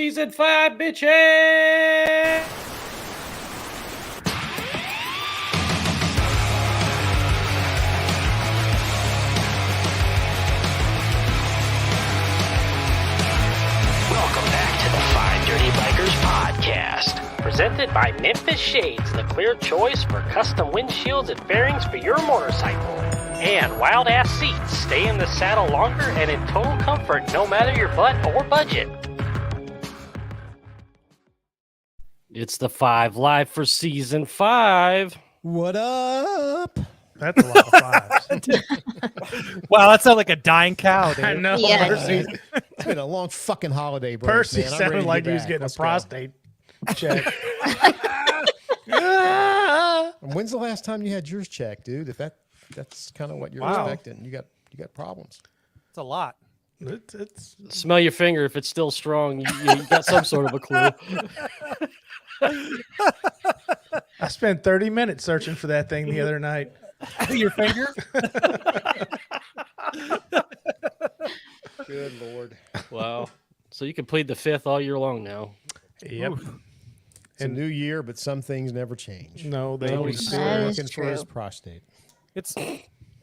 Season 5, bitches! Welcome back to the Five Dirty Bikers podcast. Presented by Memphis Shades, the clear choice for custom windshields and fairings for your motorcycle. And Wild Ass Seats, stay in the saddle longer and in total comfort no matter your butt or budget. It's the 5 live for Season 5. What up? That's a lot of fives. Wow, that sounded like a dying cow, dude. I know. Yeah. Percy, It's been a long fucking holiday break, Percy man. I'm ready sounded to like get he was back. getting Let's a go. prostate check. And when's the last time you had yours checked, dude? If that's kind of what you're Wow. expecting, you got problems. It's a lot. It's Smell your finger. If it's still strong, you got some sort of a clue. I spent 30 minutes searching for that thing the other night. Your finger? Good Lord. Wow. So you can plead the 5th all year long now. Yep. It's a new year, but some things never change. No, they He's always still That is looking for his true. prostate. It's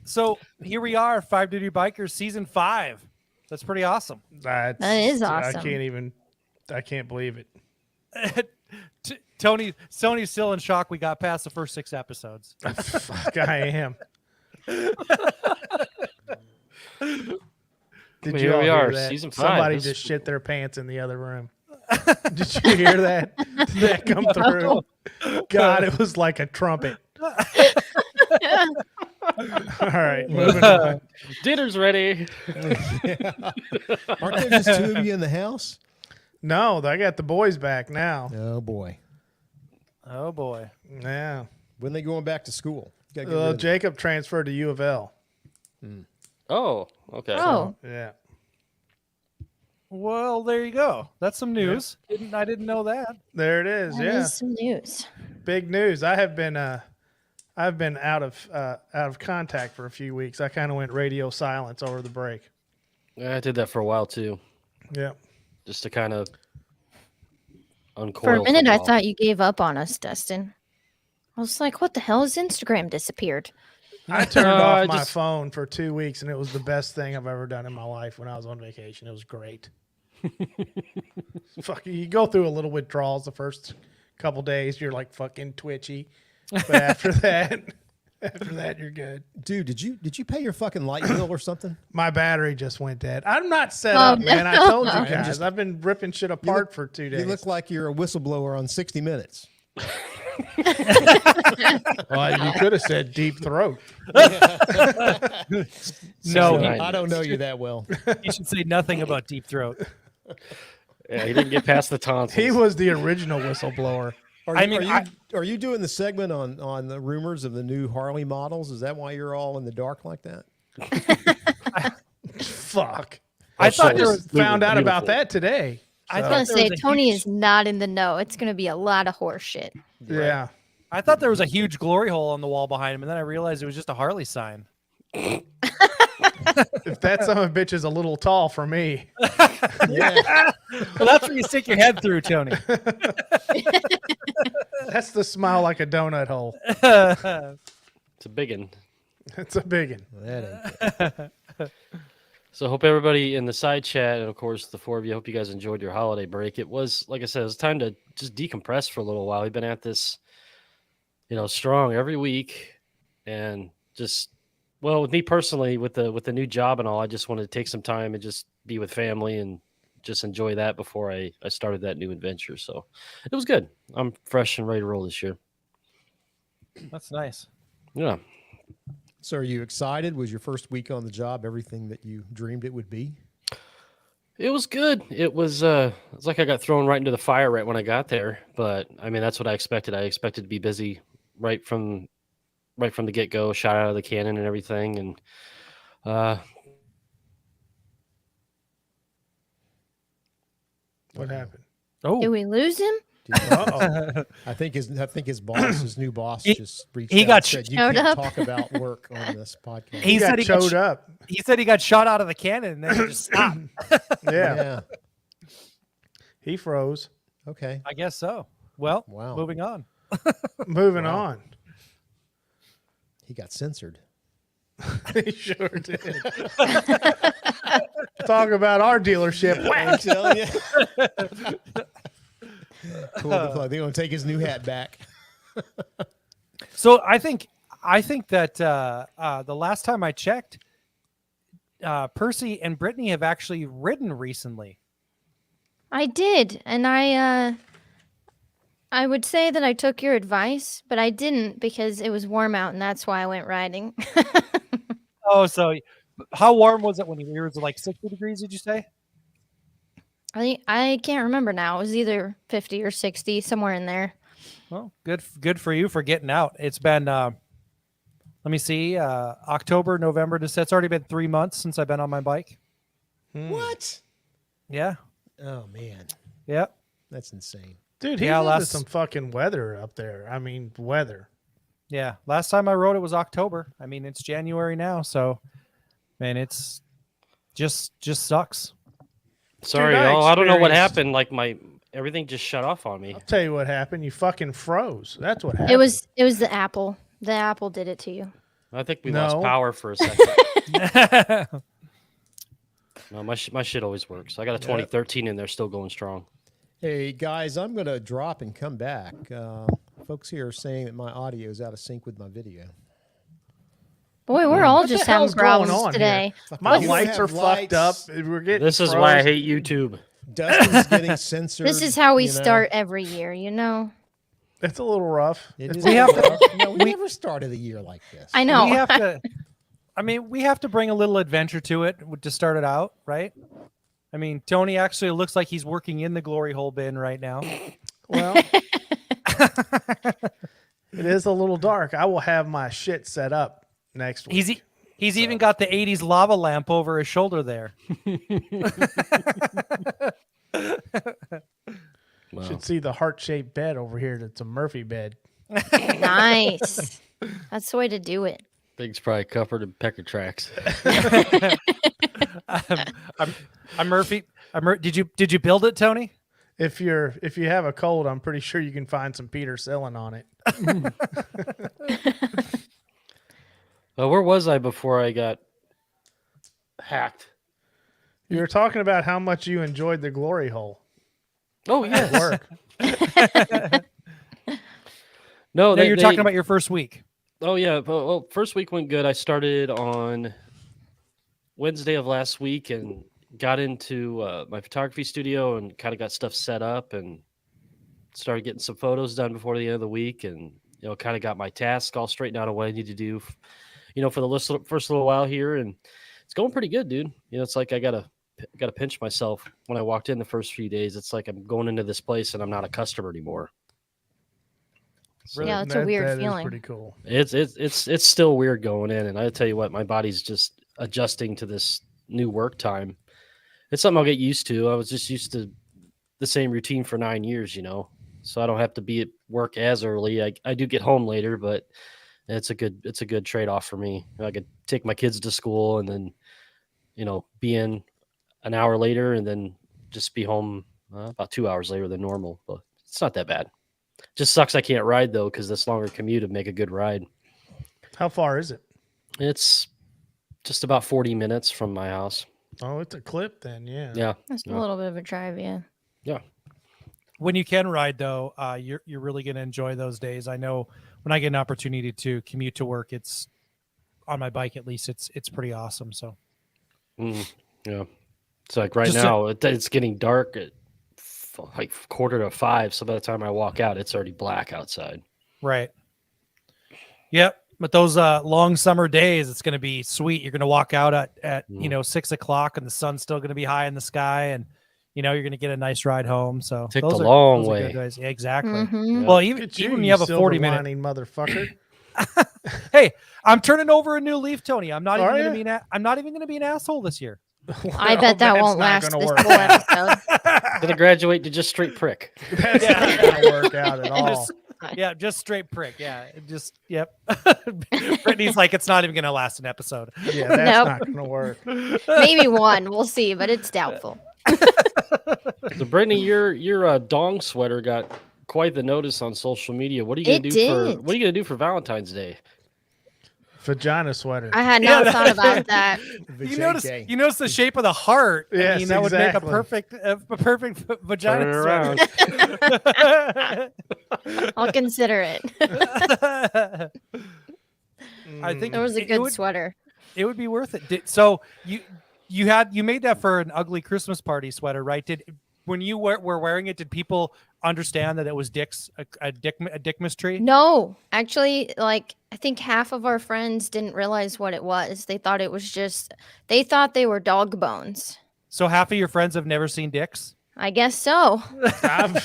so here we are, 5 Duty Bikers Season 5. That's pretty awesome. That is awesome. I can't believe it. Sony's still in shock. We got past the first 6 episodes. Fuck, I am. Did Here all we hear are, that? Season 5. Somebody This- just shit their pants in the other room. Did you hear that? Did that come through? God, it was like a trumpet. All right, moving on. Dinner's ready. Aren't there just two of you in the house? No, I got the boys back now. Oh boy. Oh boy. Yeah. When they going back to school? You gotta get rid of them. Jacob transferred to U of L. Oh, okay. Oh, Yeah. Well, there you go. That's some news. I didn't know that. There it is. that Yeah. is some news. Big news. I've been out of contact for a few weeks. I kind of went radio silence over the break. Yeah, I did that for a while too, Yeah. just to kind of uncoil. For a minute, I while. thought you gave up on us, Dustin. I was like, what the hell? His Instagram disappeared. I turned No, off I my just- phone for 2 weeks, and it was the best thing I've ever done in my life when I was on vacation. It was great. Fuck, you go through a little withdrawals the first couple days. You're like fucking twitchy, but after that, you're good. Dude, did you pay your fucking light bill or something? My battery just went dead. I'm not set Oh, up, man. I told you I'm guys. just- I've been ripping shit apart for 2 days. You look like you're a whistleblower on 60 Minutes. Well, you could have said deep throat. No, Right. I don't know you that well. you should say nothing about Deep Throat. Yeah, he didn't get past the tonsils. He was the original whistleblower. Are you doing the segment on the rumors of the new Harley models? Is that why you're all in the dark like that? Fuck. I I thought there just was. found out about beautiful. that today. I I was thought going to there say, was a Tony huge- is not in the know. It's going to be a lot of horse shit. Yeah. I thought there was a huge glory hole on the wall behind him, and then I realized it was just a Harley sign. If that son of a bitch is a little tall for me. Yeah. Well, that's where you stick your head through, Tony. That's the smile like a donut hole. It's a big one. It's a big one. That ain't So I hope everybody in the side chat, and of course the 4 of you, I hope you guys enjoyed your holiday break. It was, like I said, it was time to just decompress for a little while. We've been at this, strong every week, and just, well, with me personally, with the new job and all, I just wanted to take some time and just be with family and just enjoy that before I started that new adventure. So it was good. I'm fresh and ready to roll this year. That's nice. Yeah. So are you excited? Was your first week on the job everything that you dreamed it would be? It was good. It was like I got thrown right into the fire right when I got there. But I mean, that's what I expected. I expected to be busy right from the get-go, shot out of the cannon and everything. And What happened? Oh, Did we lose him? Uh-oh. I think his boss, his new boss, He- just reached he out got and said, "You showed can't up." talk about work on this podcast." He He said got he got showed up. he said he got shot out of the cannon and then he just stopped. Yeah. He froze. Okay. I guess so. Well, Wow. moving on. Moving on. He got censored. He sure did. Talk about our dealership. I'm telling you. Cool to plug. They're going to take his new hat back. So I think that the last time I checked, Percy and Brittany have actually ridden recently. I did, and I would say that I took your advice, but I didn't because it was warm out, and that's why I went riding. Oh, so how warm was it when you were? Was it like 60 degrees? Did you say? I can't remember now. It was either 50 or 60, somewhere in there. Well, good for you for getting out. It's been let me see, October, November, December. It's already been 3 months since I've been on my bike. What? Yeah. Oh, man. Yep. That's insane. Dude, he's Yeah, into last- some fucking weather up there. I mean, weather. Yeah. Last time I rode it was October. I mean, it's January now, so man, it's just sucks. Sorry, I y'all. I don't know what experienced- happened. Like everything just shut off on me. I'll tell you what happened. You fucking froze. That's what happened. It was the apple. The apple did it to you. I think we lost No. power for a second. No, my shit always works. I got a 2013 in there, still going strong. Hey, guys, I'm going to drop and come back. Folks here are saying that my audio is out of sync with my video. Boy, we're all What the just having hell's going problems on here? today. My You lights are have fucked up. lights. We're getting This is froze. why I hate YouTube. Dustin's getting censored. This is how we you know. start every year, you know? It's a little rough. It is We have rough. No, we never started the year like this. I know. We have to. I mean, we have to bring a little adventure to it to start it out, right? I mean, Tony actually looks like he's working in the glory hole bin right now. Well, it is a little dark. I will have my shit set up next week. He's even got the 80s lava lamp over his shoulder there. Wow. Should see the heart-shaped bed over here. That's a Murphy bed. Nice. That's the way to do it. Thing's probably covered in pecker tracks. I'm Murphy. Did you build it, Tony? If you have a cold, I'm pretty sure you can find some Peter Selling on it. Where was I before I got hacked? You were talking about how much you enjoyed the glory hole Oh, at yes. work. No, No, you're talking about your first week. Oh, yeah. Well, first week went good. I started on Wednesday of last week and got into my photography studio and kind of got stuff set up and started getting some photos done before the end of the week, and kind of got my task all straightened out of what I need to do for the first little while here, and it's going pretty good, dude. It's like I gotta pinch myself when I walked in the first few days. It's like I'm going into this place and I'm not a customer anymore. So Yeah, it's a weird that feeling. Is pretty cool. it's still weird going in, and I tell you what, my body's just adjusting to this new work time. It's something I'll get used to. I was just used to the same routine for 9 years, so I don't have to be at work as early. I do get home later, but it's a good trade-off for me. I could take my kids to school and then, be in an hour later and then just be home about 2 hours later than normal. But it's not that bad. Just sucks I can't ride though, because this longer commute would make a good ride. How far is it? It's just about 40 minutes from my house. Oh, it's a clip then. Yeah. Yeah. That's Yeah. a little bit of a drive, yeah. Yeah. When you can ride, though, you're really going to enjoy those days. I know when I get an opportunity to commute to work, it's on my bike. At least it's pretty awesome. So Yeah. It's like right Just now it's getting dark at like 4:45. So by the time I walk out, it's already black outside. right, yep. But those long summer days, it's going to be sweet. You're going to walk out at 6 o'clock, and the sun's still going to be high in the sky, and you're going to get a nice ride home. So Take those the are- long those are way. good days. Yeah, exactly. Mhm. Yeah. Well, Look even at you, when you have a silver 40-minute. lining motherfucker. Hey, I'm turning over a new leaf, Tony. I'm not Are even going to ya? be I'm not even going to be an asshole this year. I bet that won't last this whole episode. Gonna graduate to just straight prick. That's not gonna work out at all. Just- Yeah, just straight prick. Yeah, yep. Brittany's like, it's not even going to last an episode. Yeah, that's Nope. not gonna work. Maybe one. We'll see, but it's doubtful. So, Brittany, your dong sweater got quite the notice on social media. What are you gonna It do for did. What are you gonna do for Valentine's Day? Vagina sweater. I had Yeah, not thought about that. You notice the shape of the heart. I Yes, mean, that would make a exactly. perfect Turn vagina it around. sweater. I'll consider it. I think It was a it good would, sweater. it would be worth it. So you made that for an ugly Christmas party sweater, right? When you were wearing it, did people understand that it was a dick mystery? No, actually, like I think half of our friends didn't realize what it was. They thought it was they thought they were dog bones. So half of your friends have never seen dicks. I guess so. I've-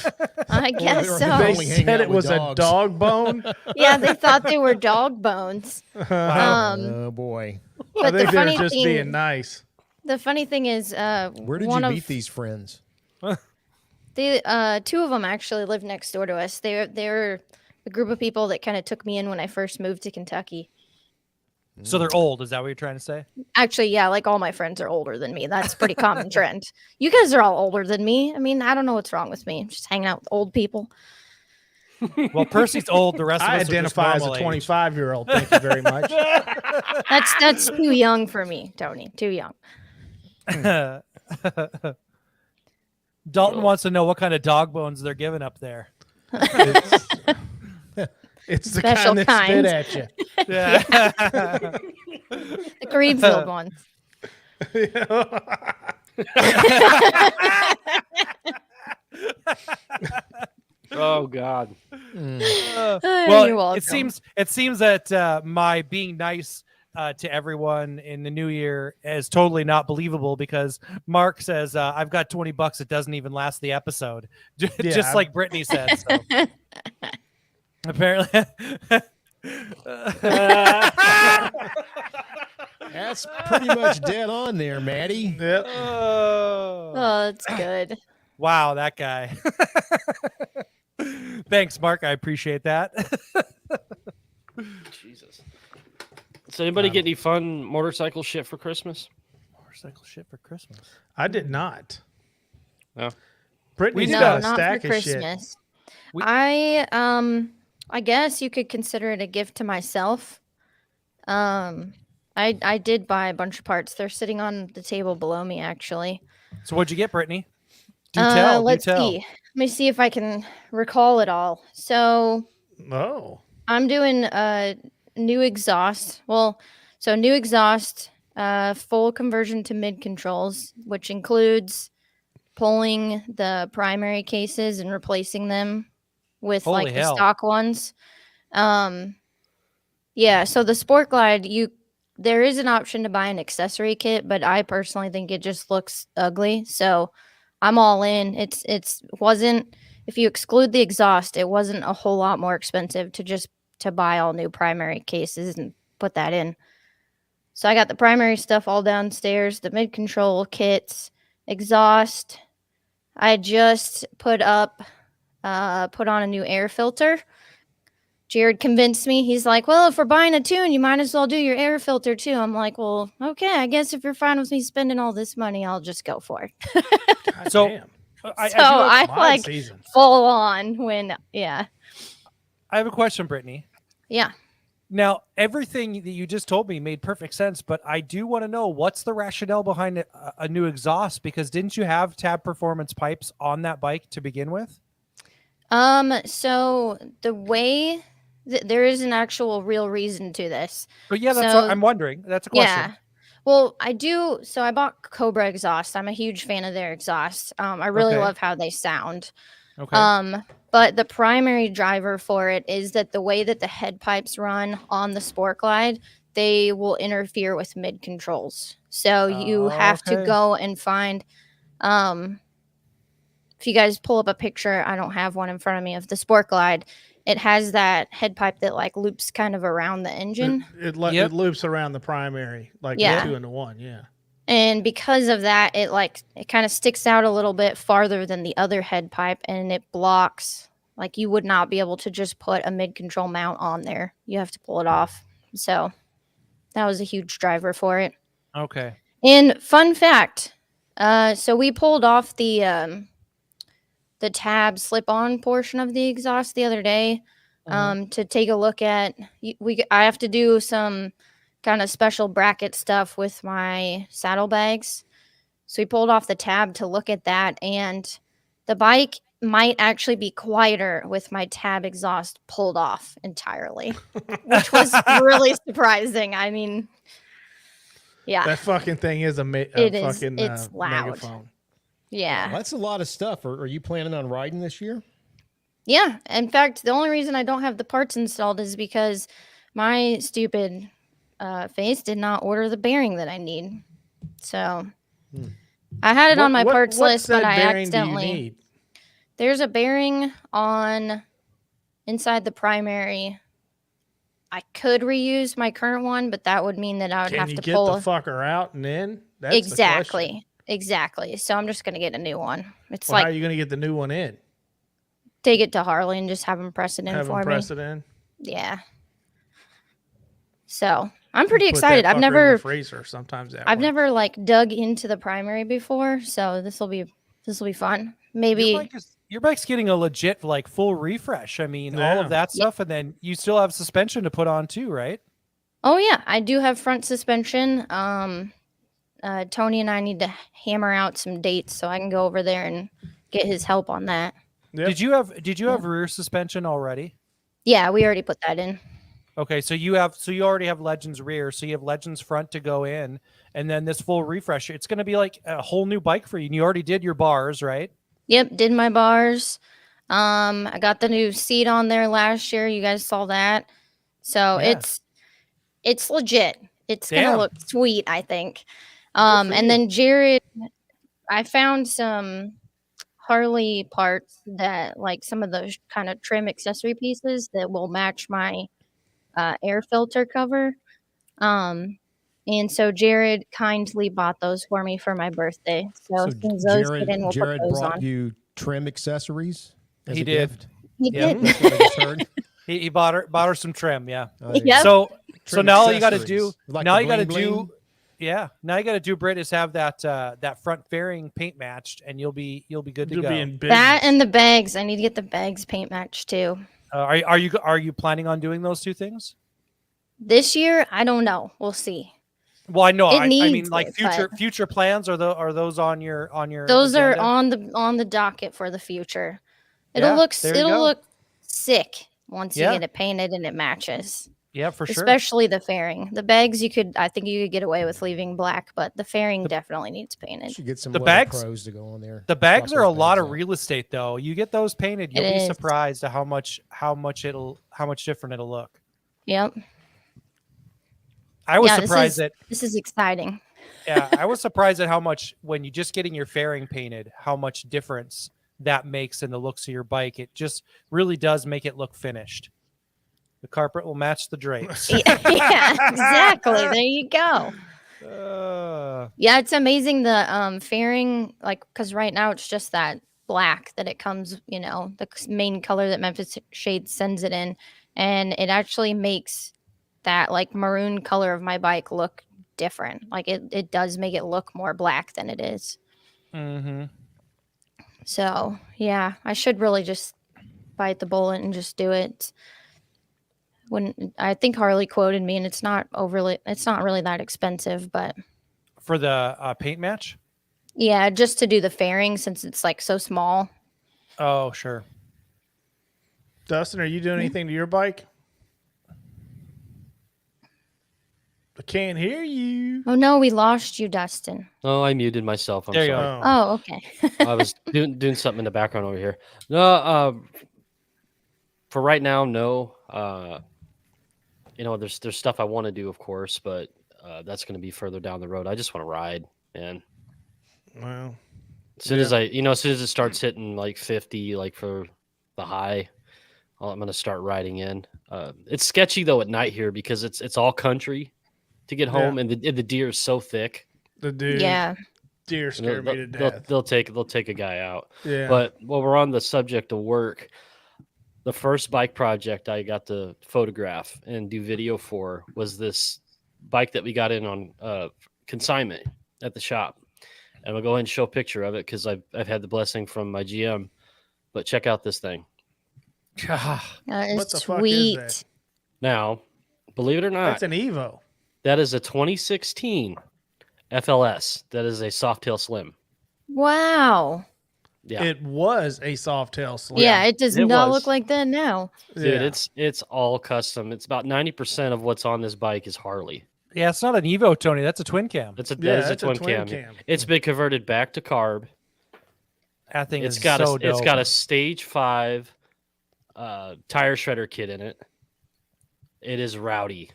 I guess they're so. they only hang said out it with was a dogs. dog bone. Yeah, they thought they were dog bones. Oh boy. I But the think they're funny just thing, being nice. the funny thing is, Where did one you of meet these friends? two of them actually live next door to us. They're a group of people that kind of took me in when I first moved to Kentucky. So they're old. Is that what you're trying to say? Actually, yeah, like all my friends are older than me. That's a pretty common trend. You guys are all older than me. I mean, I don't know what's wrong with me. I'm just hanging out with old people. Well, Percy's old. The rest of I us identify are as just a normal age. 25-year-old. Thank you very much. That's too young for me, Tony. Too young. Dalton wants to know what kind of dog bones they're giving up there. It's the Special kind that kind. spit at you. Yeah. The Greenfield ones. Oh God. Well, You're welcome. it seems that my being nice to everyone in the new year is totally not believable because Mark says I've got $20. It doesn't even last the episode, just like Brittany said. So. Apparently. That's pretty much dead on there, Maddie. Yep. Oh, that's good. Wow, that guy. Thanks, Mark. I appreciate that. Jesus. Does anybody get any fun motorcycle shit for Christmas? Motorcycle shit for Christmas. I did not. No. Brittany's No, got a not stack for of shit. Christmas. We- I guess you could consider it a gift to myself. I did buy a bunch of parts. They're sitting on the table below me, actually. So what'd you get, Brittany? Do tell. Let's do tell. see. Let me see if I can recall it all. So Oh. I'm doing a new exhaust. Well, so new exhaust, full conversion to mid controls, which includes pulling the primary cases and replacing them with Holy like hell. the stock ones. Yeah, so the Sport Glide, there is an option to buy an accessory kit, but I personally think it just looks ugly. So I'm all in. It wasn't, if you exclude the exhaust, it wasn't a whole lot more expensive to buy all new primary cases and put that in. So I got the primary stuff all downstairs, the mid control kits, exhaust. I just put on a new air filter. Jared convinced me. He's like, well, if we're buying a tune, you might as well do your air filter too. I'm like, well, okay, I guess if you're fine with me spending all this money, I'll just go for it. God So, damn. I like season. full on when, yeah. I have a question, Brittany. Yeah. Now, everything that you just told me made perfect sense, but I do want to know what's the rationale behind a new exhaust? Because didn't you have Tab Performance pipes on that bike to begin with? So the way there is an actual real reason to this. But yeah, that's So- what I'm wondering. That's a question. Yeah. Well, I do. So I bought Cobra exhaust. I'm a huge fan of their exhaust. I really Okay. love how they sound. Okay. But the primary driver for it is that the way that the head pipes run on the Sport Glide, they will interfere with mid controls. So you have to Okay. go and find, if you guys pull up a picture, I don't have one in front of me of the Sport Glide. It has that head pipe that like loops kind of around the engine. It Yep. loops around the primary, like Yeah. 2 into 1. Yeah. And because of that, it kind of sticks out a little bit farther than the other head pipe, and it blocks. Like you would not be able to just put a mid control mount on there. You have to pull it off. So that was a huge driver for it. Okay. And fun fact, So we pulled off the tab slip-on portion of the exhaust the other day to take a look at. I have to do some kind of special bracket stuff with my saddlebags. So we pulled off the tab to look at that, and the bike might actually be quieter with my tab exhaust pulled off entirely, which was really surprising. I mean, yeah, That fucking thing is it is. fucking It's loud. megaphone. Yeah. Well, that's a lot of stuff. Are you planning on riding this year? Yeah. In fact, the only reason I don't have the parts installed is because my stupid face did not order the bearing that I need. So I had it on my parts list, but I accidentally. There's a bearing on inside the primary. I could reuse my current one, but that would mean that I would have to pull the fucker out and in. That's exactly. So I'm just gonna get a new one. It's how are you gonna get the new one in? Take it to Harley and just have him press it in for me. Press it in. Yeah. So I'm pretty excited. I've never freezer sometimes. I've never like dug into the primary before, so this will be fun. Maybe your bike's getting a legit like full refresh. I mean, all of that stuff, and then you still have suspension to put on too, right? Oh yeah, I do have front suspension. Tony and I need to hammer out some dates so I can go over there and get his help on that. Yep. Did you have rear suspension already? Yeah, we already put that in. Okay, so you already have Legends rear, so you have Legends front to go in, and then this full refresh. It's going to be like a whole new bike for you. And you already did your bars, right? Yep, did my bars. I got the new seat on there last year. You guys saw that. So it's legit. It's going to look sweet, I think. And then Jared, I found some Harley parts that like some of those kind of trim accessory pieces that will match my air filter cover. And so Jared kindly bought those for me for my birthday. So as soon as those get in, we'll Jared put those brought on. you trim accessories as He a did. gift? He did. That's what I just heard. He bought her some trim, yeah. Oh, there you Yep. go. So Trim now all you got to do accessories. Like now the you got to bling do bling? now you got to do, Britt, is have that front fairing paint matched, and you'll be good to You'll go. be in business. That and the bags. I need to get the bags paint matched too. Are you planning on doing those two things? This year, I don't know. We'll see. Well, I know. It I mean, needs like it, future plans are those on your Those are agenda? on the docket for the future. Yeah, there you It'll go. look sick once you Yeah. get it painted and it matches. Yeah, for sure. Especially the fairing. The bags I think you could get away with leaving black, but the fairing definitely needs painted. Should get some The Leather bags- Pros to go on there. The bags Swap are a those lot bags of out. real estate, though. You get those painted, you'll It be is. surprised at how much different it'll look. Yep. I was Yeah, surprised that this is exciting. I was surprised at how much when you just getting your fairing painted, how much difference that makes in the looks of your bike. It just really does make it look finished. The carpet will match the drapes. Yeah, exactly. There you go. Yeah, it's amazing the fairing, like, because right now it's just that black that it comes, the main color that Memphis Shades sends it in, and it actually makes that like maroon color of my bike look different. Like it does make it look more black than it is. Mm-hmm. So yeah, I should really just bite the bullet and just do it. When I think Harley quoted me, and it's not really that expensive, but For the paint match? yeah, just to do the fairing since it's like so small. Oh, sure. Dustin, are you doing anything to your bike? I can't hear you. Oh no, we lost you, Dustin. Oh, I muted myself. I'm There you sorry. go. Oh, okay. I was doing something in the background over here. No, for right now, no. There's stuff I want to do, of course, but that's going to be further down the road. I just want to ride, man. Well, As soon as it starts hitting like 50, like for the high, I'm going to start riding in. It's sketchy though at night here because it's all country to get home, and the deer is so thick. the dude, Yeah. deer scared me to death. They'll take a guy out. Yeah. But while we're on the subject of work, the first bike project I got to photograph and do video for was this bike that we got in on consignment at the shop. And we'll go ahead and show a picture of it because I've had the blessing from my GM. But check out this thing. That is What the fuck is sweet. that? Now, believe it or not, That's an Evo. that is a 2016 FLS. That is a Softail Slim. Wow. Yeah, It was a Softail Slim. Yeah, it does it not was. look like that now. dude, Yeah. it's all custom. It's about 90% of what's on this bike is Harley. Yeah, it's not an Evo, Tony. That's a twin cam. That is a that's twin cam. It's been converted back to carb. That thing It's is got so a dope. stage 5 tire shredder kit in it. It is rowdy.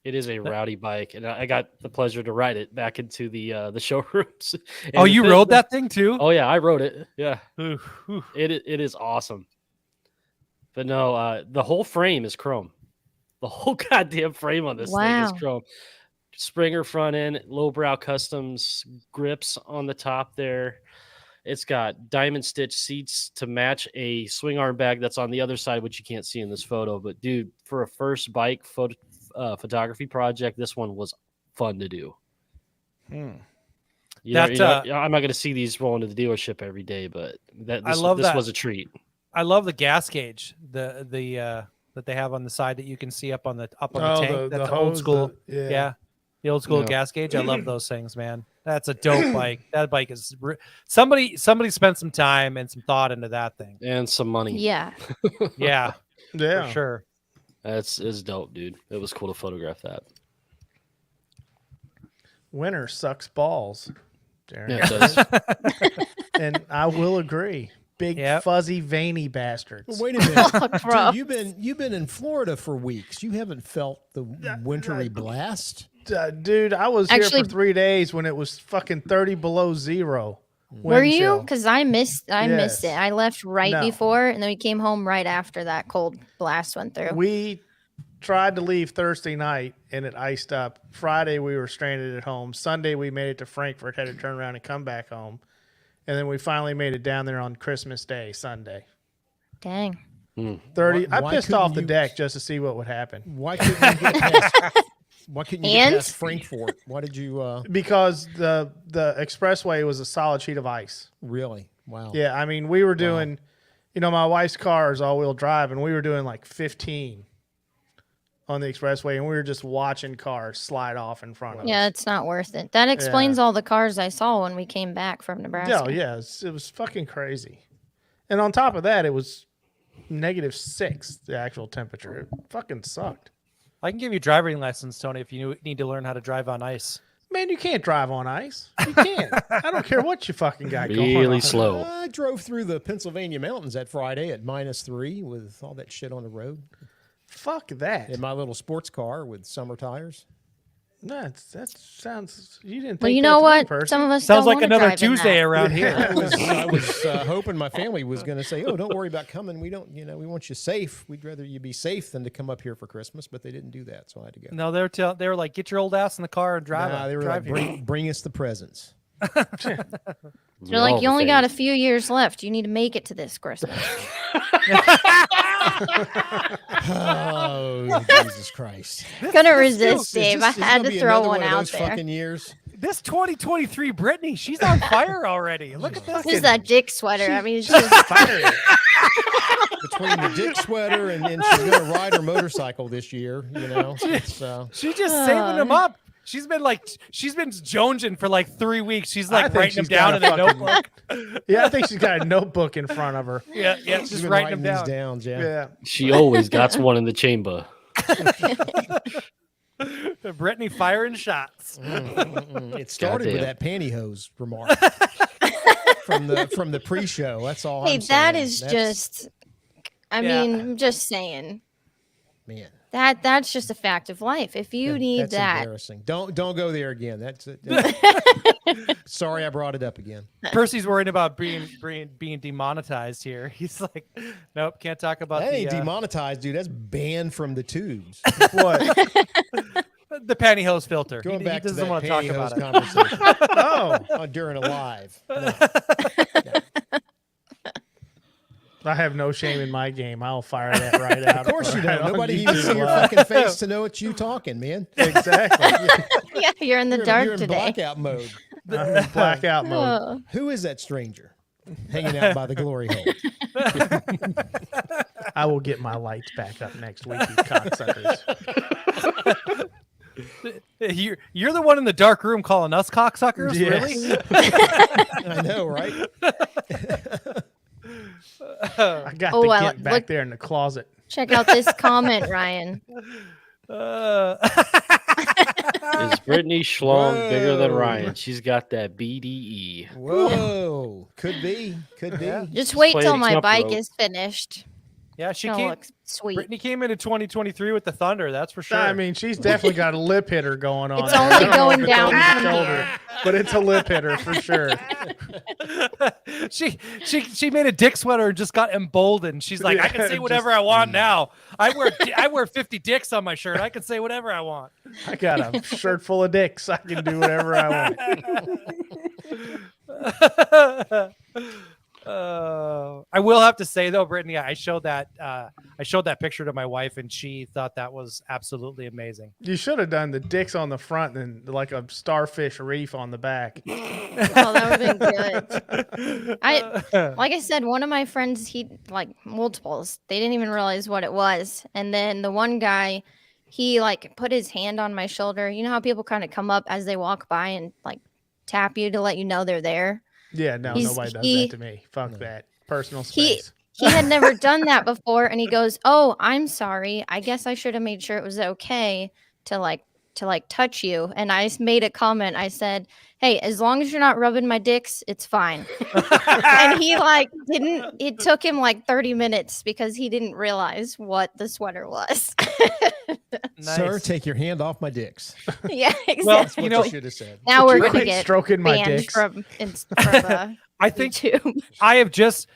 It is a rowdy bike, and I got the pleasure to ride it back into the showrooms. Oh, And you the- rode that thing too? Oh yeah, I rode it. Yeah, Ooh, ooh. it is awesome. But no, the whole frame is chrome. The whole goddamn frame on this thing Wow. is chrome. Springer front end, lowbrow customs grips on the top there. It's got diamond stitch seats to match a swing arm bag that's on the other side, which you can't see in this photo. But dude, for a first bike photography project, this one was fun to do. I'm not going to see these roll into the dealership every day, but this was a treat. I love the gas gauge, the that they have on the side that you can see up on the tank. That's the old hose, school. yeah. The old school Yeah. gas gauge. I love those things, man. That's a dope bike. That bike is somebody spent some time and some thought into that thing. And some money. Yeah. Yeah, Yeah. for sure. It's dope, dude. It was cool to photograph that. Winter sucks balls, Darren. Yeah, it does. And I will agree. Big Yep. fuzzy veiny bastards. Well, wait a minute, Oh, gross. dude, you've been in Florida for weeks. You haven't felt the wintry blast. Dude, I was here Actually- for 3 days when it was fucking 30 below zero. Were wind you? chill. Because I missed Yes. it. I left right No. before, and then we came home right after that cold blast went through. We tried to leave Thursday night and it iced up. Friday we were stranded at home. Sunday we made it to Frankfurt, had to turn around and come back home. And then we finally made it down there on Christmas Day, Sunday. Dang. 30. Why I pissed couldn't off the you- deck just to see what would happen. Why couldn't you get past? Why couldn't you get And? past Frankfurt? Why did you Because the expressway was a solid sheet of ice. really? Wow. Yeah, I mean, we were doing, my wife's car is all-wheel drive, and we were doing like 15 on the expressway, and we were just watching cars slide off in front of Yeah, us. it's not worth it. That explains all the cars I saw when we came back from Nebraska. Yeah, it was fucking crazy. And on top of that, it was -6, the actual temperature. It fucking sucked. I can give you driving lessons, Tony, if you need to learn how to drive on ice. Man, you can't drive on ice. You can't. I don't care what you fucking got going on. Really slow. I drove through the Pennsylvania mountains that Friday at -3 with all that shit on the road Fuck that. in my little sports car with summer tires. That sounds. You didn't think Well, you that know through, what? Percy. Some of us Sounds don't like wanna another drive in Tuesday that. around here. I was hoping my family was going to say, "Oh, don't worry about coming. We don't, we want you safe. We'd rather you be safe than to come up here for Christmas." But they didn't do that, so I had to go. No, they were like, get your old ass in the car and drive. Nah, they were drive like, here. bring us the presents. They're like, you only got a few years left. You need to make it to this Christmas. Oh, Jesus Christ! Couldn't resist, Is Dave. this- I is this had gonna to be throw another one of out those there. Fucking years. This 2023 Brittany, she's on fire already. Look at this. Who's that dick sweater? I mean, it's just Between the dick sweater and she's going to ride her motorcycle this year, It's, She's just saving them up. She's been jonesing for like 3 weeks. She's I like think writing them she's down got in a a fucking- notebook. Yeah, I think she's got a notebook in front of her. Yeah, she's just been writing them these down. down, yeah. Yeah. She always got one in the chamber. Brittany firing shots. It started with Goddamn. that pantyhose remark from the pre-show. That's all. hey, I'm that saying. is That's- just. I Yeah. mean, I'm just saying man. that's just a fact of life. If you need That's that, embarrassing. Don't go there again. That's it. Sorry, I brought it up again. Percy's worried about being demonetized here. He's like, nope, can't talk about That ain't the demonetized, dude. That's banned from the tubes. What? the pantyhose filter. Going he back to doesn't that want to talk pantyhose about it. conversation Oh, during a live. No. I have no shame in my game. I'll fire that right out. Of course you right don't. on Nobody even YouTube see your Live. fucking face to know it's you talking, man. Exactly. yeah, you're in the You're dark in today. blackout mode. I'm in blackout mode. Oh. Who is that stranger hanging out by the glory hole? I will get my lights back up next week, you cocksuckers. You're the one in the dark room calling us cocksuckers? Yes. Really? I know, right? I got Oh, the I Gint like- back look- there in the closet. Check out this comment, Ryan. Is Brittany Schlong bigger than Whoa. Ryan? She's got that BDE. Whoa. Could be. Could be. Just wait play till the my jump bike rope. is finished. Yeah, she Gonna came. look sweet. Brittany came into 2023 with the Thunder. That's for sure. I mean, she's definitely got a lip hitter going on. It's there. only I don't know going if it's down over the from shoulder, here. but it's a lip hitter for sure. she made a dick sweater and just got emboldened. She's like, I can Yeah, say whatever I want now. I wear 50 dicks on my shirt. I can say whatever I want. I got a shirt full of dicks. I can do whatever I want. I will have to say though, Brittany, I showed that picture to my wife, and she thought that was absolutely amazing. You should have done the dicks on the front and like a starfish reef on the back. Oh, that would have been good. Like I said, one of my friends, he like multiples. They didn't even realize what it was. And then the one guy, he like put his hand on my shoulder. You know how people kind of come up as they walk by and like tap you to let you know they're there? Yeah, no, nobody does that to me. Fuck that. Personal space. He had never done that before, and he goes, "Oh, I'm sorry. I guess I should have made sure it was okay to touch you." And I made a comment. I said, "Hey, as long as you're not rubbing my dicks, it's fine." And he like didn't. It took him like 30 minutes because he didn't realize what the sweater was. Sir, Nice. take your hand off my dicks. Yeah, exactly. Well, That's what you know, you should have said. Now we're you gonna quit get stroking my banned dicks? from I think YouTube. I have just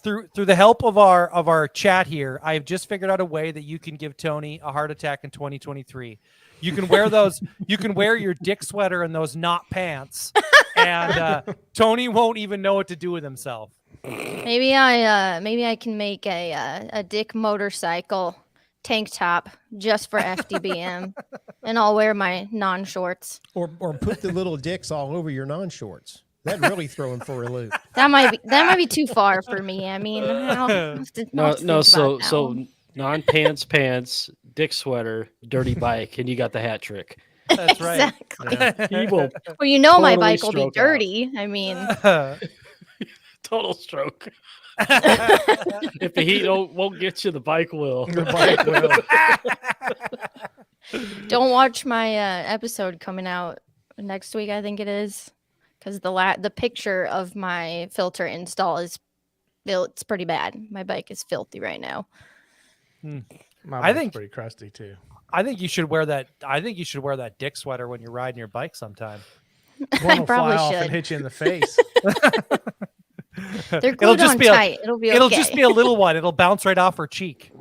through the help of our chat here, I have just figured out a way that you can give Tony a heart attack in 2023. You can wear those. You can wear your dick sweater and those knot pants, and Tony won't even know what to do with himself. Maybe I can make a dick motorcycle tank top just for FDBM, and I'll wear my non-shorts. Or put the little dicks all over your non-shorts. That'd really throw him for a loop. That might be too far for me. I mean, I'll have to No, think no. about So that so one. non-pants, pants, dick sweater, dirty bike, and you got the hat trick. That's right. Exactly. He will Well, you know my Totally bike will be stroke out. dirty. I mean, total stroke. If the heat won't get you, the bike will. The bike will. don't watch my episode coming out next week. I think it is, because the picture of my filter install it's pretty bad. My bike is filthy right now. My I bike's think- pretty crusty too. I think you should wear that. I think you should wear that dick sweater when you're riding your bike sometime. One will probably fly off and should. hit you in the face. They're glued on tight. It'll be okay. It'll just be a little one. It'll bounce right off her cheek.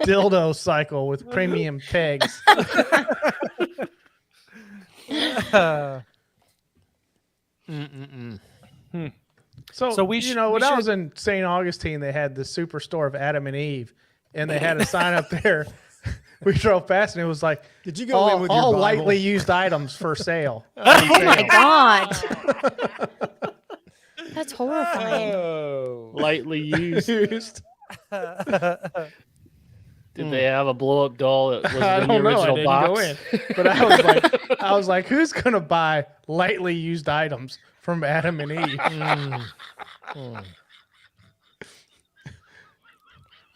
Dildo cycle with premium pegs. So So we you sh- know, we when I should- was in St. Augustine, they had the superstore of Adam and Eve, and they had a sign up there. We drove past, and it was like, Did you go in with your all Bible? lightly used items for sale. Oh my god, that's horrifying. Oh. Lightly used. Used. Did they have a blow-up doll that was I in the don't know. I original didn't box? go in, but I was like, who's gonna buy lightly used items from Adam and Eve?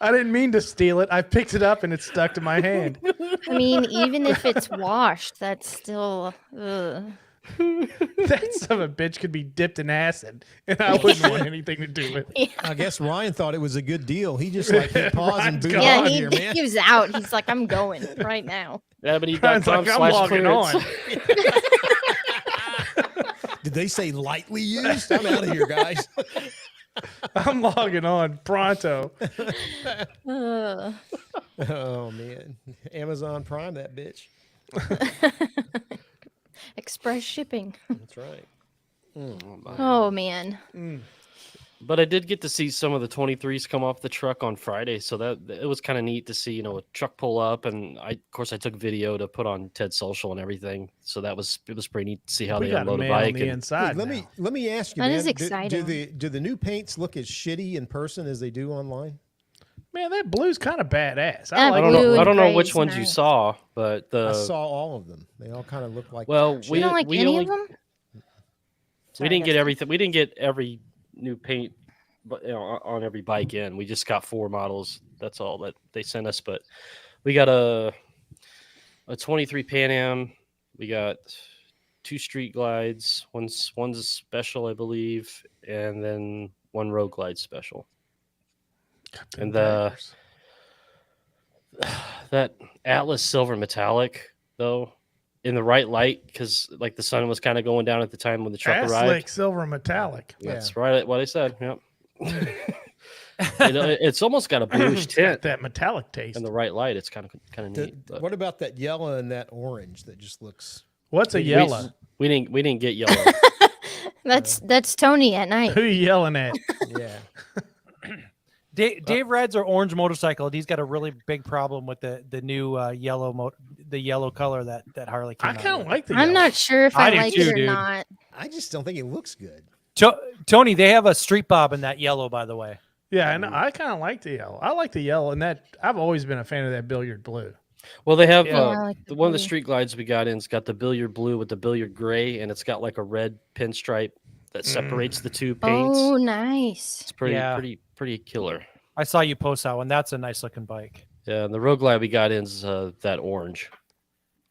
I didn't mean to steal it. I picked it up and it stuck to my hand. I mean, even if it's washed, that's still. Ugh. That son of a bitch could be dipped in acid, and I wouldn't want anything to do with it. I guess Ryan thought it was a good deal. He just like hit pause and Ryan's booted gone. Yeah, out he, here, man. he was out. He's like, I'm going right now. Ryan's like, I'm Ebony.com/clearance. logging on. Did they say lightly used? I'm out of here, guys. I'm logging on pronto. Ugh. Oh man, Amazon Prime that bitch. Express shipping. That's right. Oh man. But I did get to see some of the 23s come off the truck on Friday, so that it was kind of neat to see, a truck pull up, and of course I took video to put on Ted Social and everything. So it was pretty neat to see how We they got a unload a man on bike. the And inside. Hey, let me ask you, That man. is exciting. Do the new paints look as shitty in person as they do online? Man, that blue's kind of badass. That I I like don't blue know. and I don't know gray which is ones you nice. saw, but I saw all of them. They all kind of look like. well, You don't like we any only of them? we didn't get everything. We didn't get every new paint, but on every bike in. We just got 4 models. That's all that they sent us. But we got a 23 Pan Am. We got 2 Street Glides. One's a special, I believe, and then 1 Road Glide special. And that Atlas Silver Metallic, though, in the right light, because like the sun was kind of going down at the time when the truck arrived. Slick silver metallic. That's right. What I said. Yep. It's almost got a bluish It's got tint that metallic taste. in the right light. It's kind of neat. But What about that yellow and that orange that just looks? What's a yellow? we didn't get yellow. That's Tony at night. Who you yelling at? Yeah. Dave rides our orange motorcycle. And he's got a really big problem with the new yellow color that Harley came I out kind of with. like the I'm yellow. not sure if I I do like too, it or dude. not. I just don't think it looks good. Tony, they have a street bob in that yellow, by the way. Yeah, and I kind of like the yellow. I like the yellow, and that I've always been a fan of that billiard blue. Well, they have Yeah, I like the one of the blue. Street Glides we got in's got the billiard blue with the billiard gray, and it's got like a red pinstripe that separates the two paints. Oh, nice. It's pretty Yeah. pretty killer. I saw you post that one. That's a nice looking bike. Yeah, and the Road Glide we got in's that orange.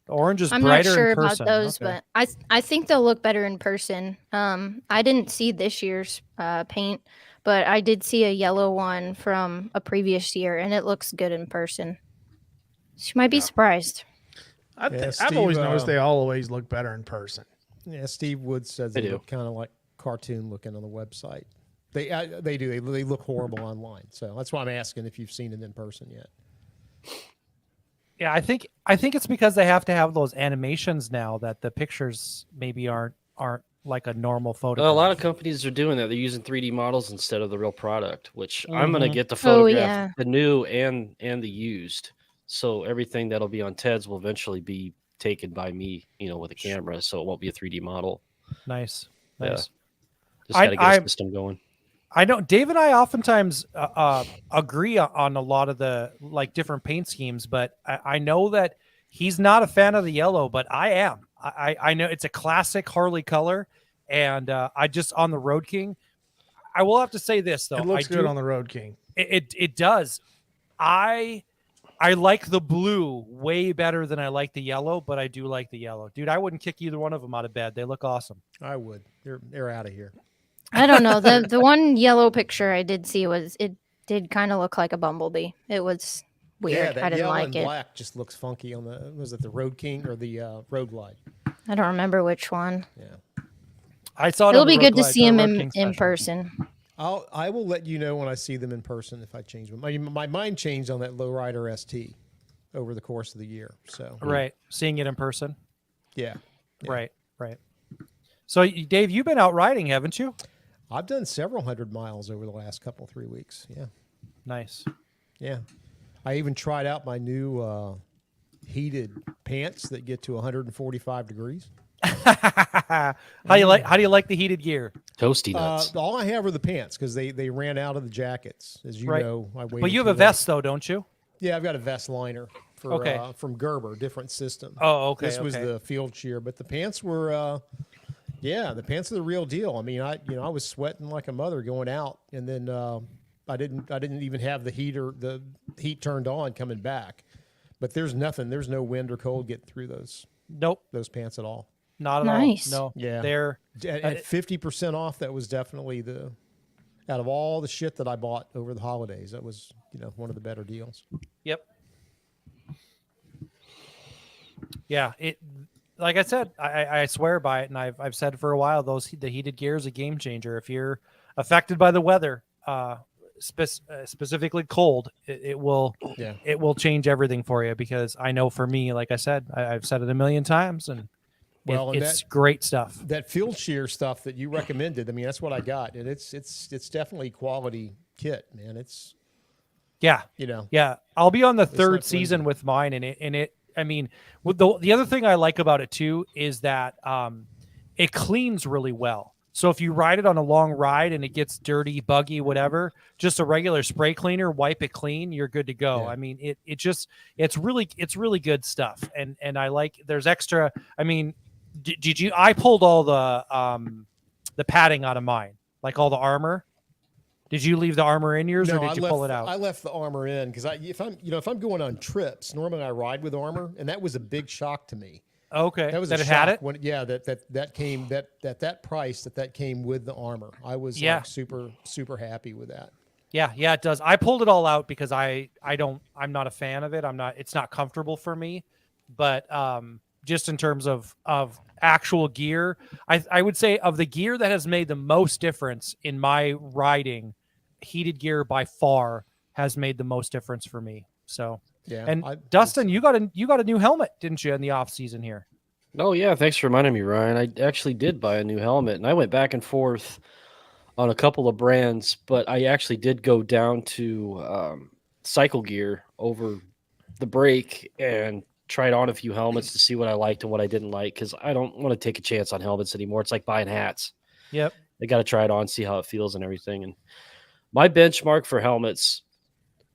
The orange is I'm not brighter sure in about person. those, Okay. but I think they'll look better in person. I didn't see this year's paint, but I did see a yellow one from a previous year, and it looks good in person. She might be surprised. I've Steve, always noticed they always look better in person. Yeah, Steve Wood says They they do. look kind of like cartoon looking on the website. They do. They look horrible online. So that's why I'm asking if you've seen them in person yet. Yeah, I think it's because they have to have those animations now that the pictures maybe aren't like a normal photo. Well, a lot of companies are doing that. They're using 3D models instead of the real product, which I'm gonna get the photograph, yeah. the new and the used. So everything that'll be on Ted's will eventually be taken by me, with a camera. So it won't be a 3D model. Nice. Yeah. Nice. Just gotta get a system going. I know Dave and I oftentimes agree on a lot of the different paint schemes, but I know that he's not a fan of the yellow, but I am. I know it's a classic Harley color, and I just on the Road King. I will have to say this though, It looks good on the Road King. It does. I like the blue way better than I like the yellow, but I do like the yellow, dude. I wouldn't kick either one of them out of bed. They look awesome. I would. They're out of here. I don't know. The one yellow picture I did see it did kind of look like a bumblebee. It was weird. Yeah, that I didn't yellow like and it. black just looks funky on the. Was it the Road King or the Road Glide? I don't remember which one. Yeah. I saw it It'll on the be Road good to Glide, see the him Road in King special. person. I will let you know when I see them in person if I change them. My mind changed on that Lowrider ST over the course of the year. So Right, seeing it in person. yeah. Yeah. Right. So, Dave, you've been out riding, haven't you? I've done several hundred miles over the last 3 weeks. Yeah. Nice. Yeah. I even tried out my new heated pants that get to 145 degrees. How do you like the heated gear? Toasty nuts. All I have are the pants because they ran out of the jackets. As you Right. know, I waited. But you have a too long. vest though, don't you? Yeah, I've got a vest liner for Okay. From Gerber, different system. Oh, okay. This was okay. the field shear, but the pants were, the pants are the real deal. I mean, I was sweating like a mother going out, and then I didn't even have the heat turned on coming back. But there's no wind or cold getting through those pants at all. Not at Nice. all. No. Yeah. They're At 50% off, that was definitely out of all the shit that I bought over the holidays, that was one of the better deals. Yep. Yeah, it. Like I said, I swear by it, and I've said for a while, the heated gear is a game changer. If you're affected by the weather, specifically cold, it will change everything for you. Because I know for me, like I said, I've said it a million times, and Well, and It's great stuff. that field shear stuff that you recommended, I mean, that's what I got, and it's definitely quality kit, man. It's Yeah. you know, Yeah. I'll be on the third not season flimsy. with mine, and it I mean, with the other thing I like about it too is that it cleans really well. So if you ride it on a long ride and it gets dirty, buggy, whatever, just a regular spray cleaner, wipe it clean, you're good to go. Yeah. I mean, it's really good stuff. And I like, there's extra. I mean, did you? I pulled all the padding out of mine, like all the armor. Did you leave the armor in yours, or did you pull it out? I left the armor in because if I'm going on trips, normally I ride with armor, and that was a big shock to me. Okay, That was that a it had shock it. when that came that price that came with the armor. I was Yeah. like super happy with that. Yeah, it does. I pulled it all out because I'm not a fan of it. It's not comfortable for me. But just in terms of actual gear, I would say of the gear that has made the most difference in my riding, heated gear by far has made the most difference for me. So Yeah. and Dustin, you got a new helmet, didn't you, in the off season here? Oh yeah, thanks for reminding me, Ryan. I actually did buy a new helmet, and I went back and forth on a couple of brands, but I actually did go down to Cycle Gear over the break and tried on a few helmets to see what I liked and what I didn't like, because I don't want to take a chance on helmets anymore. It's like buying hats. Yep. I got to try it on, see how it feels and everything. And my benchmark for helmets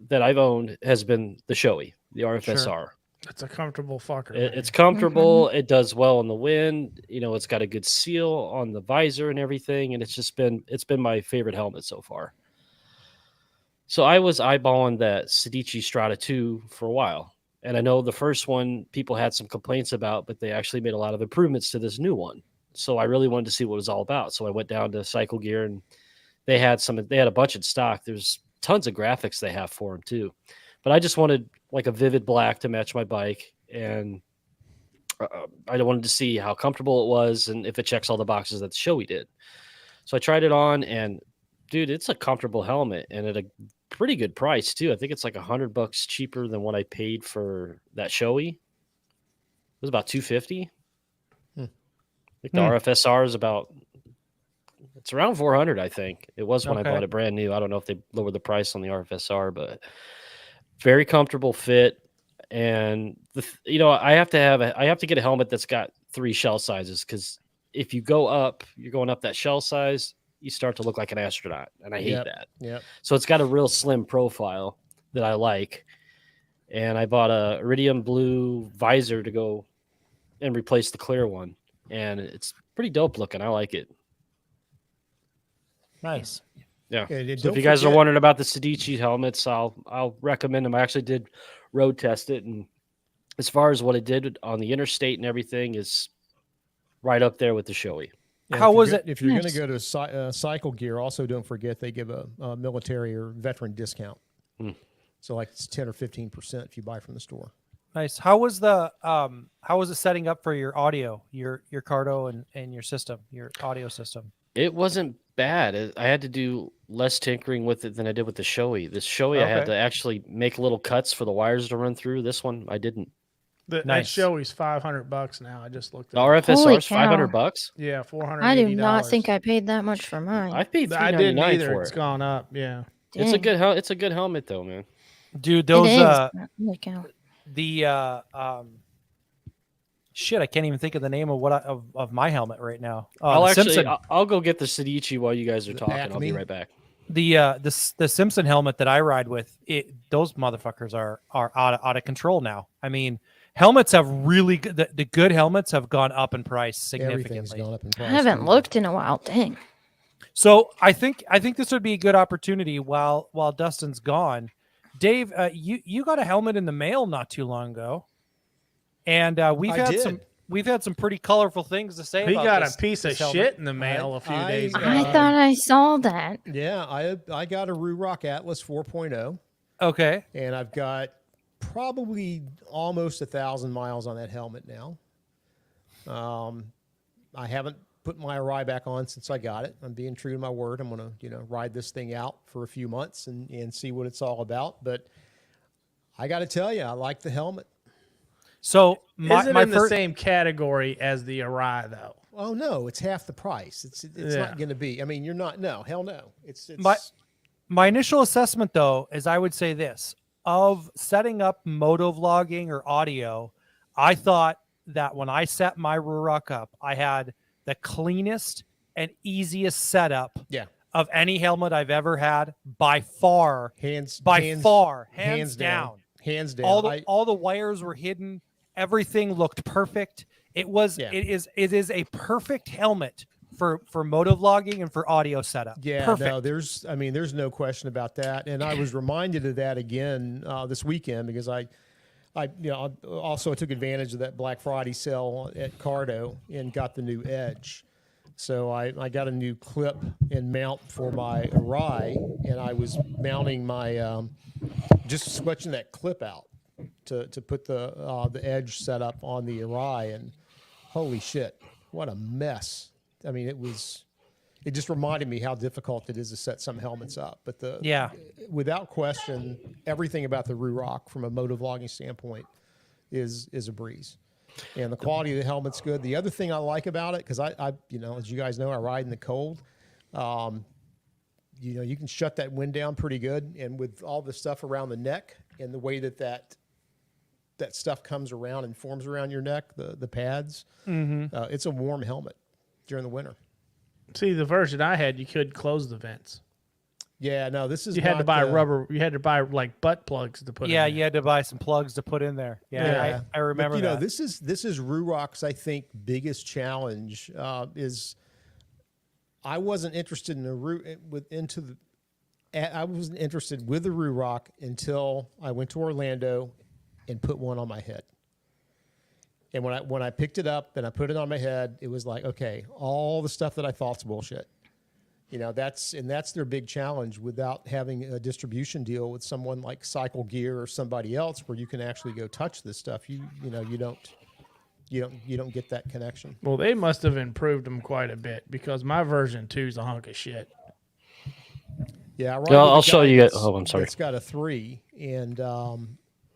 that I've owned has been the Shoei, the RFSR. It's a comfortable fucker. It's comfortable. It does well in the wind. You know, it's got a good seal on the visor and everything. And it's been my favorite helmet so far. So I was eyeballing that Sedici Strata 2 for a while. And I know the first one people had some complaints about, but they actually made a lot of improvements to this new one. So I really wanted to see what it was all about. So I went down to Cycle Gear, and they had a bunch in stock. There's tons of graphics they have for them too. But I just wanted like a vivid black to match my bike. And I wanted to see how comfortable it was and if it checks all the boxes that the Shoei did. So I tried it on, and dude, it's a comfortable helmet and at a pretty good price too. I think it's like $100 cheaper than what I paid for that Shoei. It was about $250. I think the RFSR is it's around $400. I think it was when I bought it brand new. I don't know if they lowered the price on the RFSR, but very comfortable fit. And I have to get a helmet that's got 3 shell sizes, because if you go up, you're going up that shell size, you start to look like an astronaut, and I hate that. Yep. So it's got a real slim profile that I like, and I bought a iridium blue visor to go and replace the clear one, and it's pretty dope looking. I like it. Nice. Yeah. And So don't if you guys are forget- wondering about the Sedici helmets, I'll recommend them. I actually did road test it, and as far as what it did on the interstate and everything is right up there with the Shoei. Yeah, How if was you're it? If you're going to Nice. go to Cycle Gear, also don't forget they give a military or veteran discount. So like it's 10 or 15% if you buy from the store. Nice. How was it setting up for your audio, your Cardo and your system, your audio system? It wasn't bad. I had to do less tinkering with it than I did with the Shoei. This Shoei, I had Okay. to actually make little cuts for the wires to run through. This one, I didn't. That Nice. Shoei's $500 now. I just looked The at it. RFSR is Holy cow. $500. Yeah, $480. I do not think I paid that much for mine. I paid I didn't $399 either. for It's it. gone up. Yeah. It's a Dang. good it's a good helmet though, man. Dude, It those is. Holy cow. shit, I can't even think of the name of my helmet right now. I'll Simpson. I'll go get the Sedici while you guys are talking. I'll be Acme? right back. The Simpson helmet that I ride with, those motherfuckers are out of control now. I mean, helmets have really the good helmets have gone up in price Everything's significantly. gone up in I price. haven't too. looked in a while. Dang. So I think this would be a good opportunity while Dustin's gone. Dave, you got a helmet in the mail not too long ago, and we've I had did. some pretty colorful things to say. He about got this, a piece of this helmet. shit in the mail a few I- days ago. I thought I saw that. Yeah, I got a Ruroc Atlas 4.0, Okay, and I've got probably almost 1,000 miles on that helmet now. I haven't put my Arai back on since I got it. I'm being true to my word. I'm going to, ride this thing out for a few months and see what it's all about. But I got to tell you, I like the helmet. So Is it my in the first, same category as the Arai though? Oh no, it's half the price. It's Yeah. not going to be. I mean, you're not. No, hell no. It's my initial assessment though is I would say this of setting up motovlogging or audio. I thought that when I set my Ruroc up, I had the cleanest and easiest setup yeah. of any helmet I've ever had by far. Hands down. Hands down. All the wires were hidden. Everything looked perfect. It is a perfect helmet for motovlogging and for audio setup. Yeah, perfect. no, there's no question about that. And I was reminded of that again this weekend because I also took advantage of that Black Friday sale at Cardo and got the new Edge. So I got a new clip and mount for my Arai, and I was mounting my just switching that clip out to put the Edge setup on the Arai, and holy shit, what a mess! I mean, it just reminded me how difficult it is to set some helmets up. But without question, everything about the Ruroc from a motovlogging standpoint is a breeze. And the quality of the helmet's good. The other thing I like about it, because I as you guys know, I ride in the cold. You can shut that wind down pretty good, and with all the stuff around the neck and the way that stuff comes around and forms around your neck, the pads, it's a warm helmet during the winter. See, the version I had, you could close the vents. Yeah, no, this is you had to buy rubber. You had to buy like butt plugs to put. Yeah, in there. you had to buy some plugs to put in there. Yeah, I remember. But, that. This is Ruroc's, I think, biggest challenge is I wasn't interested in I wasn't interested with the Ruroc until I went to Orlando and put one on my head. And when I picked it up and I put it on my head, it was like, okay, all the stuff that I thought's bullshit. That's their big challenge without having a distribution deal with someone like Cycle Gear or somebody else where you can actually go touch this stuff. You don't get that connection. Well, they must have improved them quite a bit because my version 2 is a hunk of shit. Yeah, I'll show you. I'm sorry. It's got a 3, and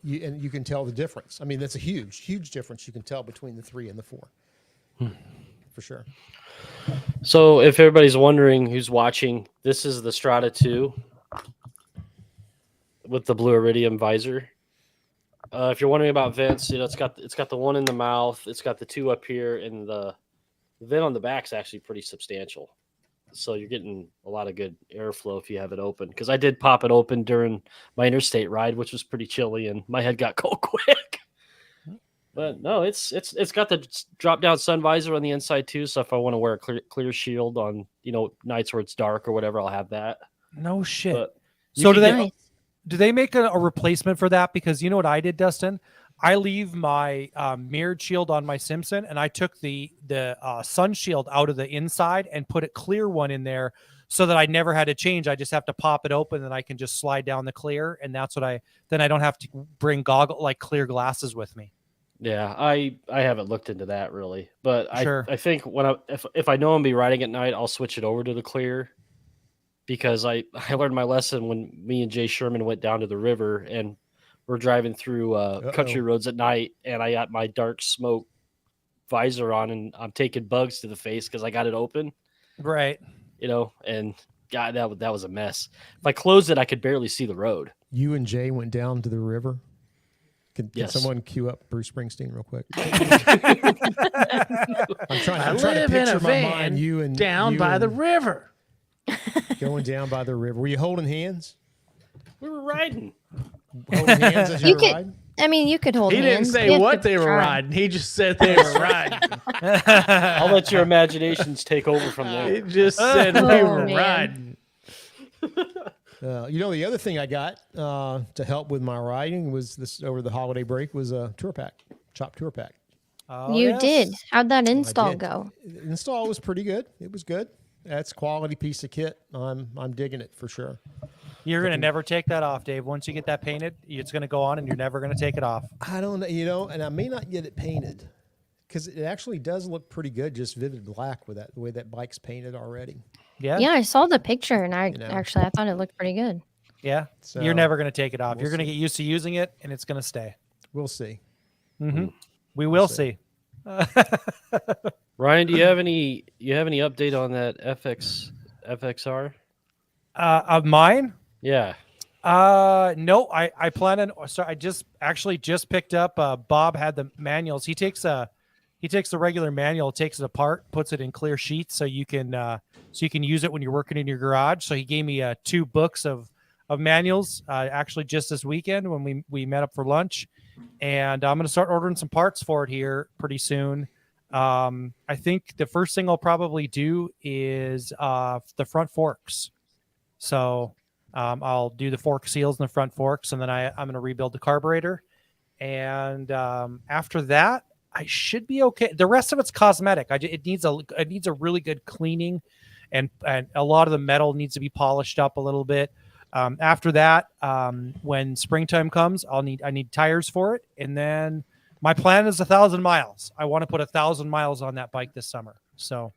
you can tell the difference. I mean, that's a huge difference you can tell between the 3 and the 4, for sure. So if everybody's wondering who's watching, this is the Strata 2 with the blue iridium visor. If you're wondering about vents, it's got the one in the mouth, it's got the 2 up here, and the vent on the back is actually pretty substantial. So you're getting a lot of good airflow if you have it open. Because I did pop it open during my interstate ride, which was pretty chilly, and my head got cold quick. But no, it's got the drop down sun visor on the inside too. So if I want to wear a clear shield on nights where it's dark or whatever, I'll have that. No shit. But so do they make a replacement for that? Because you know what I did, Dustin? I leave my mirrored shield on my Simpson, and I took the sun shield out of the inside and put a clear one in there, so that I never had to change. I just have to pop it open, and I can just slide down the clear, and that's what then I don't have to bring clear glasses with me. Yeah, I haven't looked into that really, but Sure. I think if I know I'm be riding at night, I'll switch it over to the clear, because I learned my lesson when me and Jay Sherman went down to the river and we're driving through country roads at night, and I got my dark smoke visor on, and I'm taking bugs to the face because I got it open. Right. And God, that was a mess. If I closed it, I could barely see the road. You and Jay went down to the river. Can Yes. someone cue up Bruce Springsteen real quick? I'm trying I to live in picture a my van mind. You down by the river. going down by the river. Were you holding hands? We were riding. Holding hands as you were could- riding? I mean, you could hold He didn't hands. say You have what to they were try. riding. He just said they were riding. I'll let your imaginations take over from there. He just said we Oh, were man. riding. The other thing I got to help with my riding was this over the holiday break was a tour pack, Chop tour pack. Oh, You yes. did. How'd that I install did. go? The install was pretty good. It was good. That's a quality piece of kit. I'm digging it for sure. You're going to never take that off, Dave. Once you get that painted, it's going to go on, and you're never going to take it off. I don't know, and I may not get it painted because it actually does look pretty good, just vivid black with the way that bike's painted already. Yeah. Yeah, I saw the picture, and I know. I thought it looked pretty good. Yeah. So, You're never going to take it off. we'll You're going to see. get used to using it, and it's going to stay. We'll see. Mm-hmm. We will see. Ryan, do you have any update on that FXR? Of mine? Yeah. No, I plan on. So I just picked up. Bob had the manuals. He takes the regular manual, takes it apart, puts it in clear sheets so you can use it when you're working in your garage. So he gave me 2 books of manuals actually just this weekend when we met up for lunch, and I'm going to start ordering some parts for it here pretty soon. I think the first thing I'll probably do is the front forks. So I'll do the fork seals and the front forks, and then I'm going to rebuild the carburetor. And after that, I should be okay. The rest of it's cosmetic. It needs a really good cleaning, and a lot of the metal needs to be polished up a little bit. After that, when springtime comes, I need tires for it, and then my plan is 1,000 miles. I want to put 1,000 miles on that bike this summer. So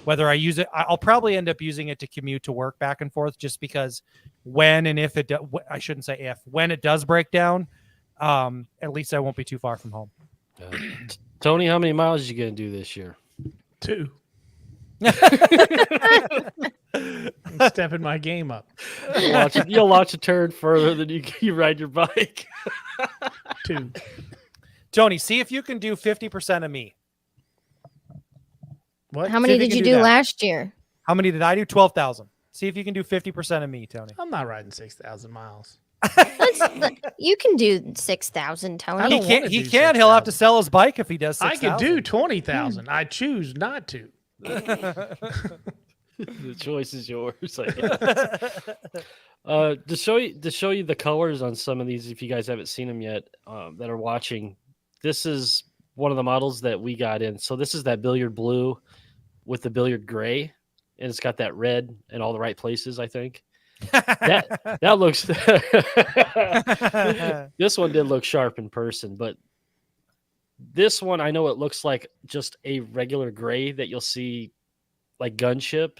whether I use it, I'll probably end up using it to commute to work back and forth, just because when and if it I shouldn't say if, when it does break down, at least I won't be too far from home. Tony, how many miles are you going to do this year? 2. I'm stepping my game up. You'll launch a turn further than you ride your bike. 2. Tony, see if you can do 50% of me. What? How many did you do last year? How many did I do? 12,000. See if you can do 50% of me, Tony. I'm not riding 6,000 miles. You can do 6,000, Tony. He can. He'll have to sell his bike if he does 6,000. I could do 20,000. I choose not to. The choice is yours. To show you the colors on some of these, if you guys haven't seen them yet, that are watching, this is one of the models that we got in. So this is that billiard blue with the billiard gray, and it's got that red in all the right places, I think. that looks this one did look sharp in person, but this one, I know it looks like just a regular gray that you'll see like gunship,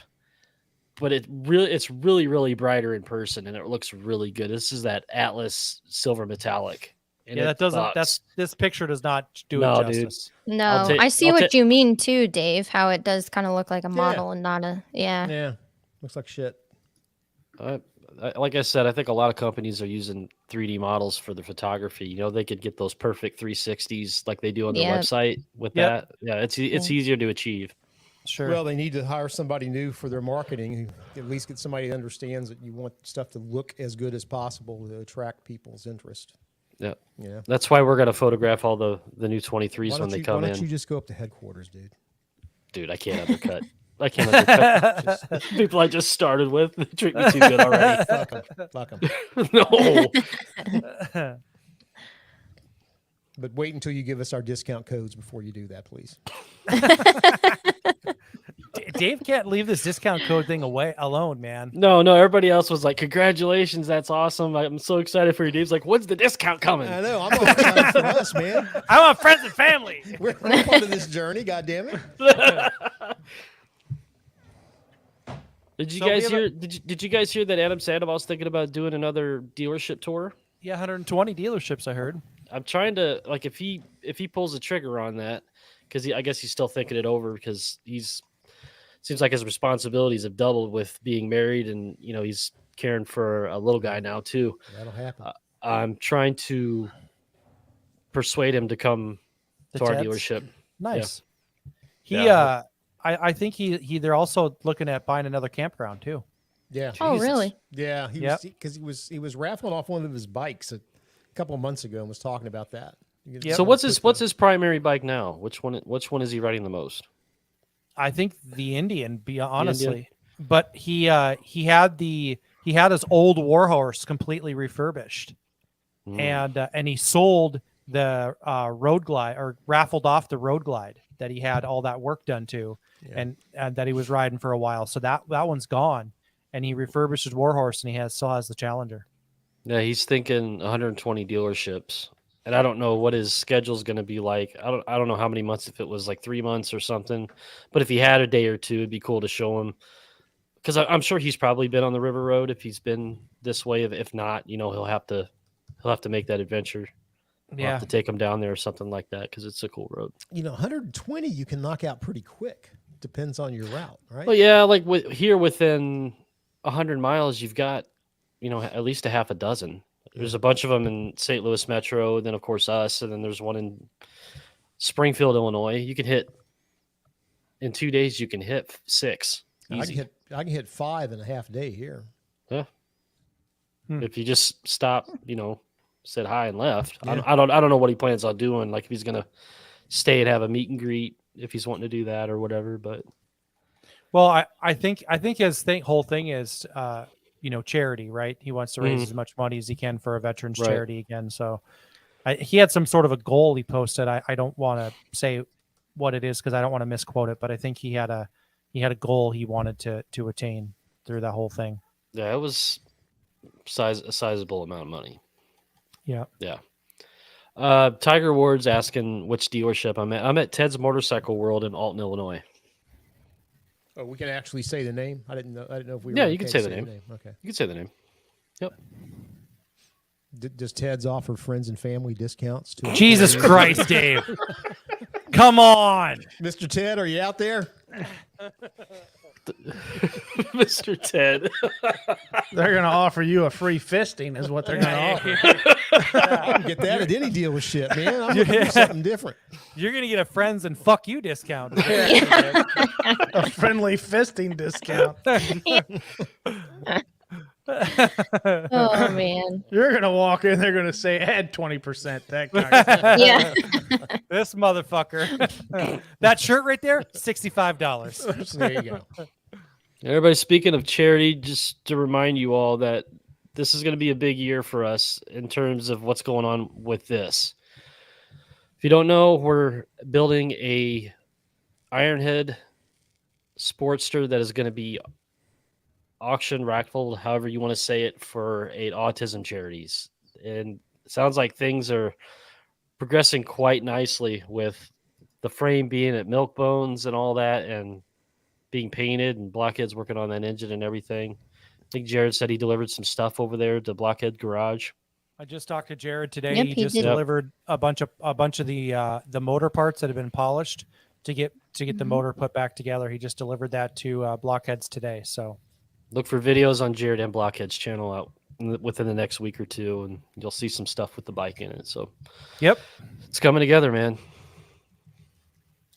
but it's really, really brighter in person, and it looks really good. This is that Atlas silver metallic. And yeah, this picture does not do it justice. Dude. No, I see what you mean too, Dave, how it does kind of look like a model and not a, Yeah, looks like shit. Like I said, I think a lot of companies are using 3D models for the photography. You know, they could get those perfect 360s like they do on their website with that. Yeah, it's easier to achieve. Sure. Well, they need to hire somebody new for their marketing, who at least get somebody that understands that you want stuff to look as good as possible to attract people's interest. Yeah. Yeah. That's why we're going to photograph all the new 23s when they come in. Why don't you just go up to headquarters, dude? Dude, I can't undercut. I can't undercut people I just started with. They treat me too good already. Fuck them. No. But wait until you give us our discount codes before you do that, please. Dave can't leave this discount code thing alone, man. No. Everybody else was like, "Congratulations, that's awesome! I'm so excited for you." Dave's like, "When's the discount coming?" I know. I'm all excited for us, man. I want friends and family. We're part of this journey. God damn it. Did you guys hear that Adam Sandoval's thinking about doing another dealership tour? Yeah, 120 dealerships, I heard. I'm trying to, like, if he pulls the trigger on that, because I guess he's still thinking it over, because seems like his responsibilities have doubled with being married, and he's caring for a little guy now too. That'll happen. I'm trying to persuade him to come to our dealership. Nice. Yeah. I think they're also looking at buying another campground too. Yeah. Oh, really? Yeah. Because he was raffling off one of his bikes a couple of months ago and was talking about that. Yep. So what's his primary bike now? Which one is he riding the most? I think the Indian, honestly. But he had his old Warhorse completely refurbished, and he sold the Road Glide, or raffled off the Road Glide that he had all that work done to, and that he was riding for a while. So that one's gone, and he refurbished his Warhorse, and he still has the Challenger. Yeah, he's thinking 120 dealerships. And I don't know what his schedule is going to be like. I don't know how many months, if it was like 3 months or something. But if he had a day or two, it'd be cool to show him. Because I'm sure he's probably been on the River Road if he's been this way. If not, he'll have to make that adventure. We'll have to take them down there or something like that because it's a cool road. 120 you can knock out pretty quick. Depends on your route, right? Well, yeah, like here within 100 miles, you've got, at least a half a dozen. There's a bunch of them in St. Louis Metro, then of course us, and then there's one in Springfield, Illinois. You can hit in 2 days. You can hit 6. Easy. I can hit 5 in a half day here. Yeah. If you just stop, said hi and left. Yeah. I don't know what he plans on doing. Like if he's gonna stay and have a meet and greet, if he's wanting to do that or whatever. But well, I think his whole thing is charity, right? He wants to raise as much money as he can for a veterans charity again. So he had some sort of a goal he posted. I don't want to say what it is because I don't want to misquote it, but I think he had a goal he wanted to attain through that whole thing. Yeah, it was a sizable amount of money. Yeah. Tiger Ward's asking which dealership I'm at. I'm at Ted's Motorcycle World in Alton, Illinois. Oh, we can actually say the name. I didn't know if we. Yeah, were you can okay say to the name. Okay. You can say the name. Yep. Does Ted's offer friends and family discounts to? Jesus Christ, Dave! Come on, Mr. Ted, are you out there? Mr. Ted. They're going to offer you a free fisting is what they're going to offer. I can get that at any dealership, man. I'm looking for something different. You're gonna get a friends and fuck you discount. A friendly fisting discount. Oh man. You're going to walk in, they're going to say, add 20%. That kind of thing. Yeah. This motherfucker. That shirt right there, $65. There you go. Everybody, speaking of charity, just to remind you all that this is going to be a big year for us in terms of what's going on with this. If you don't know, we're building a Ironhead Sportster that is going to be auction raffle, however you want to say it, for autism charities. And it sounds like things are progressing quite nicely with the frame being at Milk Bones and all that, and being painted, and Blockhead's working on that engine and everything. I think Jared said he delivered some stuff over there to Blockhead Garage. I just talked to Jared today. Yep, he he just did. delivered a bunch of the motor parts that have been polished to get the motor put back together. He just delivered that to Blockheads today. So Look for videos on Jared and Blockhead's channel out within the next week or two, and you'll see some stuff with the bike in it. So, yep, it's coming together, man.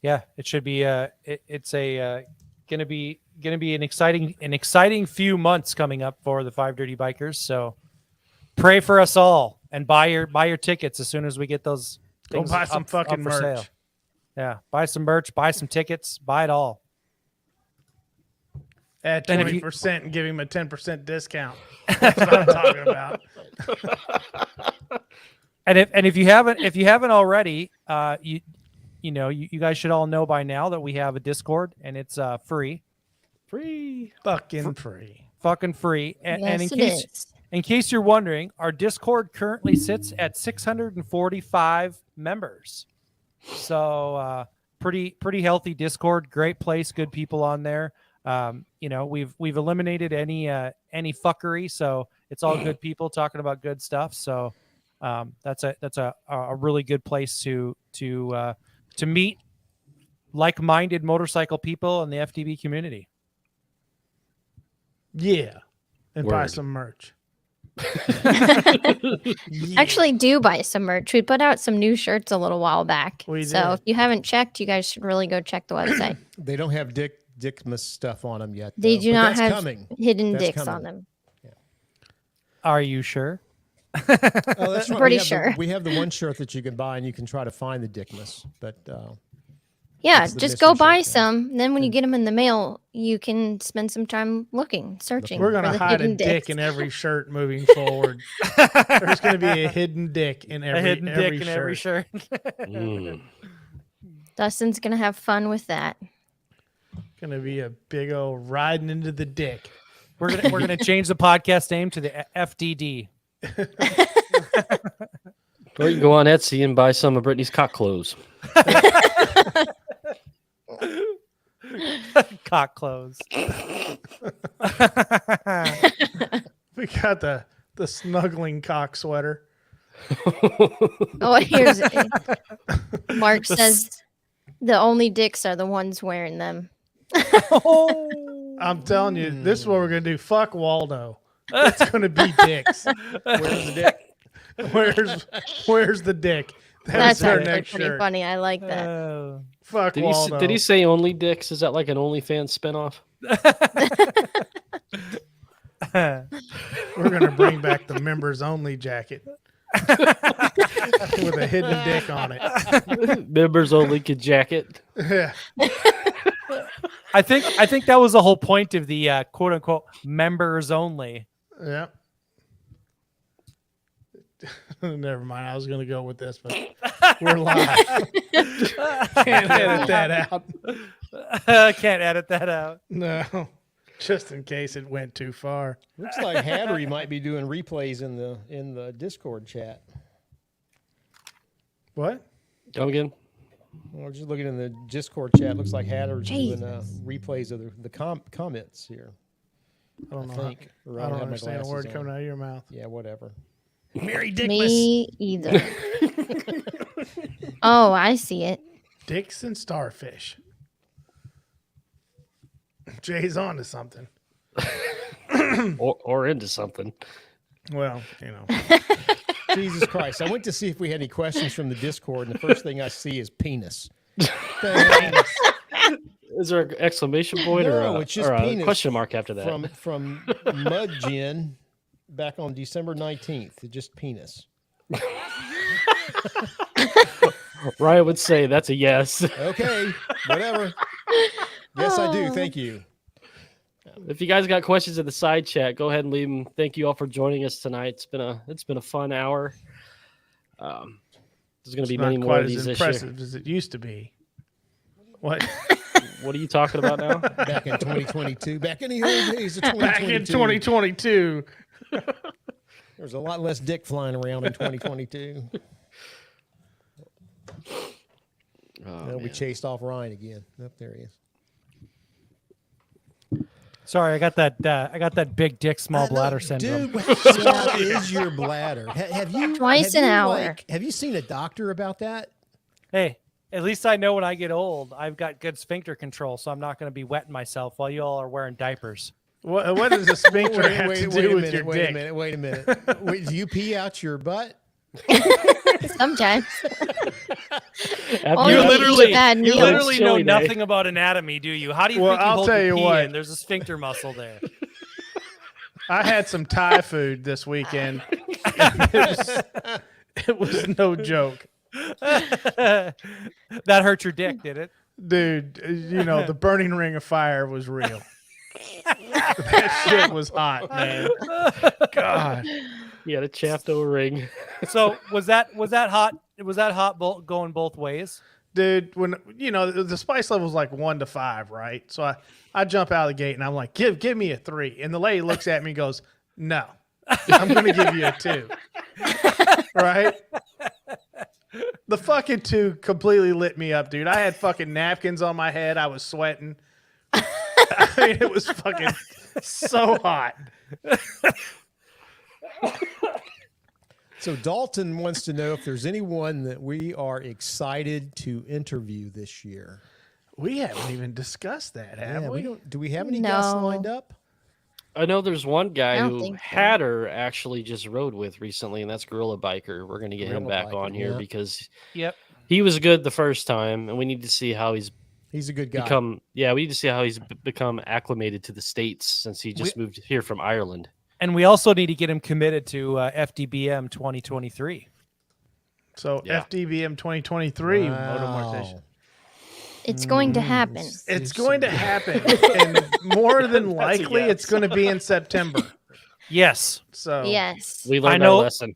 Yeah, it should be. It's gonna be an exciting few months coming up for the Five Dirty Bikers. So pray for us all and buy your tickets as soon as we get those. Go buy some fucking for merch. sale. Yeah, buy some merch, buy some tickets, buy it all. Add And if you- 20% and give him a 10% discount. That's what I'm talking about. And if you haven't already, you guys should all know by now that we have a Discord, and it's free. Fucking free. Fucking free. And Yes, it is. in case you're wondering, our Discord currently sits at 645 members. So pretty healthy Discord, great place, good people on there. We've eliminated any fuckery, so it's all good people talking about good stuff. So that's a really good place to meet like-minded motorcycle people in the FDB community. Yeah. And buy Word. some merch. Actually, do buy some merch. We put out some new shirts a little while back. We So did. if you haven't checked, you guys should really go check the website. They don't have Dickmas stuff on them yet. They though, do but not that's have coming. hidden That's dicks coming. on them. Are you sure? Oh, that's right. Pretty we have sure. we have the one shirt that you can buy, and you can try to find the Dickmas. But Yeah, That's the just missing go buy shirt, yeah. some. Then when you get them in the mail, you can spend some time looking, searching. We're going for to the hide a hidden dick dicks. in every shirt moving forward. There's going to be a hidden dick in every, A hidden dick in shirt. every shirt. Mm. Dustin's gonna have fun with that. Going to be a big old riding into the dick. We're gonna change the podcast name to the FDD. Or you can go on Etsy and buy some of Brittany's cock clothes. Cock clothes. We got the snuggling cock sweater. Oh, here's Mark says the only dicks are the ones wearing them. I'm telling you, this is what we're gonna do. Fuck Waldo. It's gonna be dicks. Where's the dick? Where's the dick? That's our actually next pretty shirt. funny. I like that. Fuck Waldo. Did he say only dicks? Is that like an OnlyFans spinoff? We're gonna bring back the members only jacket with a hidden dick on it. Members only kid jacket. Yeah. I think that was the whole point of the quote unquote members only. Yeah. Never mind. I was going to go with this, but we're live. Can't edit that out. Can't edit that out. No, just in case it went too far. Looks like Hattery might be doing replays in the Discord chat. What? Come again? Well, just looking in the Discord chat, looks like Hatter's doing replays of the comments here. I don't know. think. Or I don't have my understand a glasses word on. coming out of your mouth. Yeah, whatever. Mary Dickless. Me either. Oh, I see it. Dicks and starfish. Jay's on to something. or into something. Well, you know. Jesus Christ. I went to see if we had any questions from the Discord, and the first thing I see is penis. Is there an exclamation point No, or, it's just or a penis question mark after that? From Mudgin back on December 19th. Just penis. Ryan would say that's a yes. Okay, whatever. Yes, I do. Thank you. If you guys got questions in the side chat, go ahead and leave them. Thank you all for joining us tonight. It's been a fun hour. There's going to be many Not more quite of as these this year. impressive as it used to be. What? What are you talking about now? Back in 2022. Back in the early days of 2022. Back in 2022. There's a lot less dick flying around in 2022. We chased off Ryan again. Up there he is. Sorry, I got that big dick, small bladder syndrome. Dude, what is your bladder? Have you Twice an hour. Have you seen a doctor about that? Hey, at least I know when I get old, I've got good sphincter control, so I'm not going to be wetting myself while you all are wearing diapers. What does a sphincter have to do with your dick? Wait a minute. Wait, do you pee out your butt? Sometimes. After You Only that- literally, bad you meals. literally know Chili day. nothing about anatomy, do you? How do you Well, think you I'll hold tell your you pee what. in? There's a sphincter muscle there. I had some Thai food this weekend. It was no joke. That hurt your dick, did it? Dude, you know, the burning ring of fire was real. That shit was hot, man. God. He had a chapped over ring. So was that hot? Was that hot going both ways? Dude, when you know the spice level is like 1 to 5, right? So I jump out of the gate and I'm like, give me a 3. And the lady looks at me and goes, no, I'm gonna give you a 2. Right? The fucking 2 completely lit me up, dude. I had fucking napkins on my head. I was sweating. I mean, it was fucking so hot. So Dalton wants to know if there's anyone that we are excited to interview this year. We haven't even discussed that, have we? Do we have any guests No. lined up? I know there's one guy I don't who think so. Hatter actually just rode with recently, and that's Gorilla Biker. We're going to get him Gorilla back Biker, on here yeah. because Yep. he was good the first time, and we need to see how he's He's a good guy. become. Yeah, we need to see how he's become acclimated to the States since he just moved here from Ireland. And we also need to get him committed to FDBM 2023. So Yeah. FDBM 2023 Wow. Motomortization. It's going to happen. It's going to happen, and more than likely, yes. it's going to be in September. Yes. So Yes. We learned know- our lesson.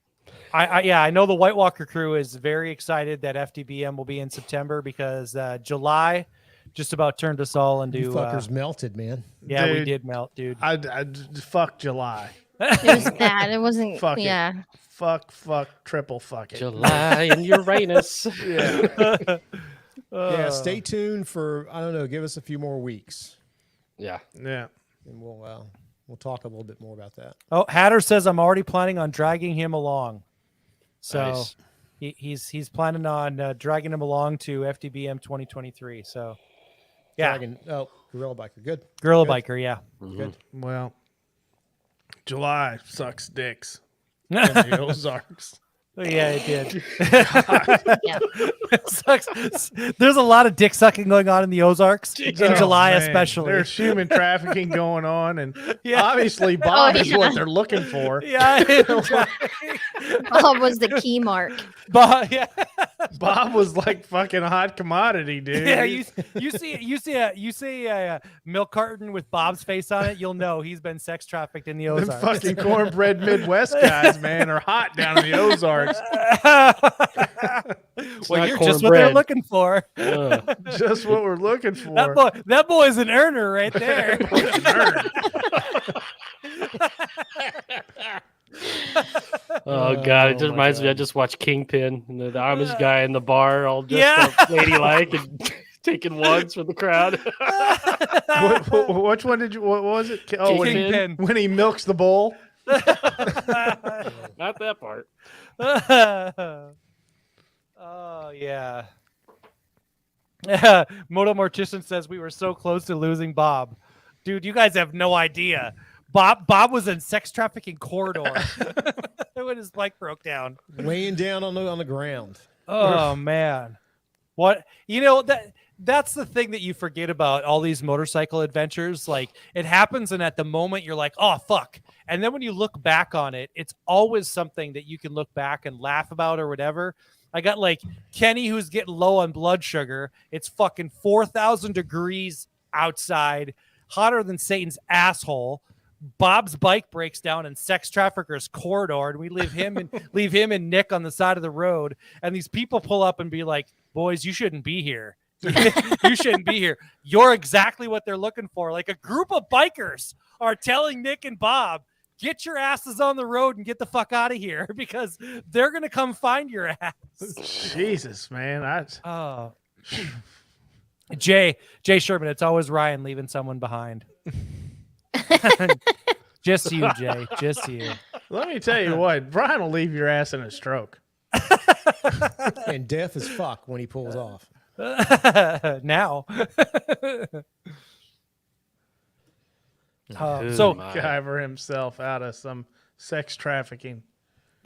I know the White Walker crew is very excited that FDBM will be in September because July just about turned us all into You fuckers melted, man. yeah, we Dude, did melt, dude. I fuck July. It was bad. It wasn't. Fuck it. Yeah. Fuck, triple fuck it. July and Uranus. Yeah, Yeah, stay tuned for, I don't know, give us a few more weeks, Yeah. yeah. and we'll talk a little bit more about that. Oh, Hatter says I'm already planning on dragging him along. So Nice. he's planning on dragging him along to FDBM 2023. So yeah, Gorilla Biker. Good. Gorilla Good. Biker. Yeah. Good. Well, July sucks dicks in the Ozarks. Yeah, it did. Yeah. Sucks. There's a lot of dick sucking going on in the Ozarks in Oh, July, man. especially. There's human trafficking going on, and Yeah. obviously Bob is yeah. what they're looking for. Yeah, Bob was the key mark. but yeah, Bob was like fucking a hot commodity, dude. yeah. You see a milk carton with Bob's face on it, you'll know he's been sex trafficked in the Them Ozarks. fucking cornbread Midwest guys, man, are hot down in the Ozarks. Well, not you're just what they're cornbread. looking for. Just what we're looking for. That boy's an earner right there. Oh God! It just my reminds me. I God. just watched Kingpin, and the Amish guy in the bar, all dressed up ladylike and taking ones for the crowd. Which one did you? What was it? Oh, Kingpin. when he milks the bull. Not that part. Oh yeah. Moto Mortician says we were so close to losing Bob. Dude, you guys have no idea. Bob was in sex trafficking corridor when his bike broke down. Laying down on the ground. Oh man. What that's the thing that you forget about all these motorcycle adventures. Like it happens and at the moment you're like, oh fuck. And then when you look back on it, it's always something that you can look back and laugh about or whatever. I got like Kenny who's getting low on blood sugar. It's fucking 4,000 degrees outside, hotter than Satan's asshole. Bob's bike breaks down in sex trafficker's corridor, and we leave him and Nick on the side of the road. And these people pull up and be like, "Boys, you shouldn't be here. You shouldn't be here. You're exactly what they're looking for." Like a group of bikers are telling Nick and Bob, "Get your asses on the road and get the fuck out of here," because they're gonna come find your ass. Jesus, man. Oh, Jay Sherman. It's always Ryan leaving someone behind. Just you, Jay. Just you. Let me tell you what, Brian will leave your ass in a stroke. And deaf as fuck when he pulls off. Now. Oh, So my. Guyver himself out of some sex trafficking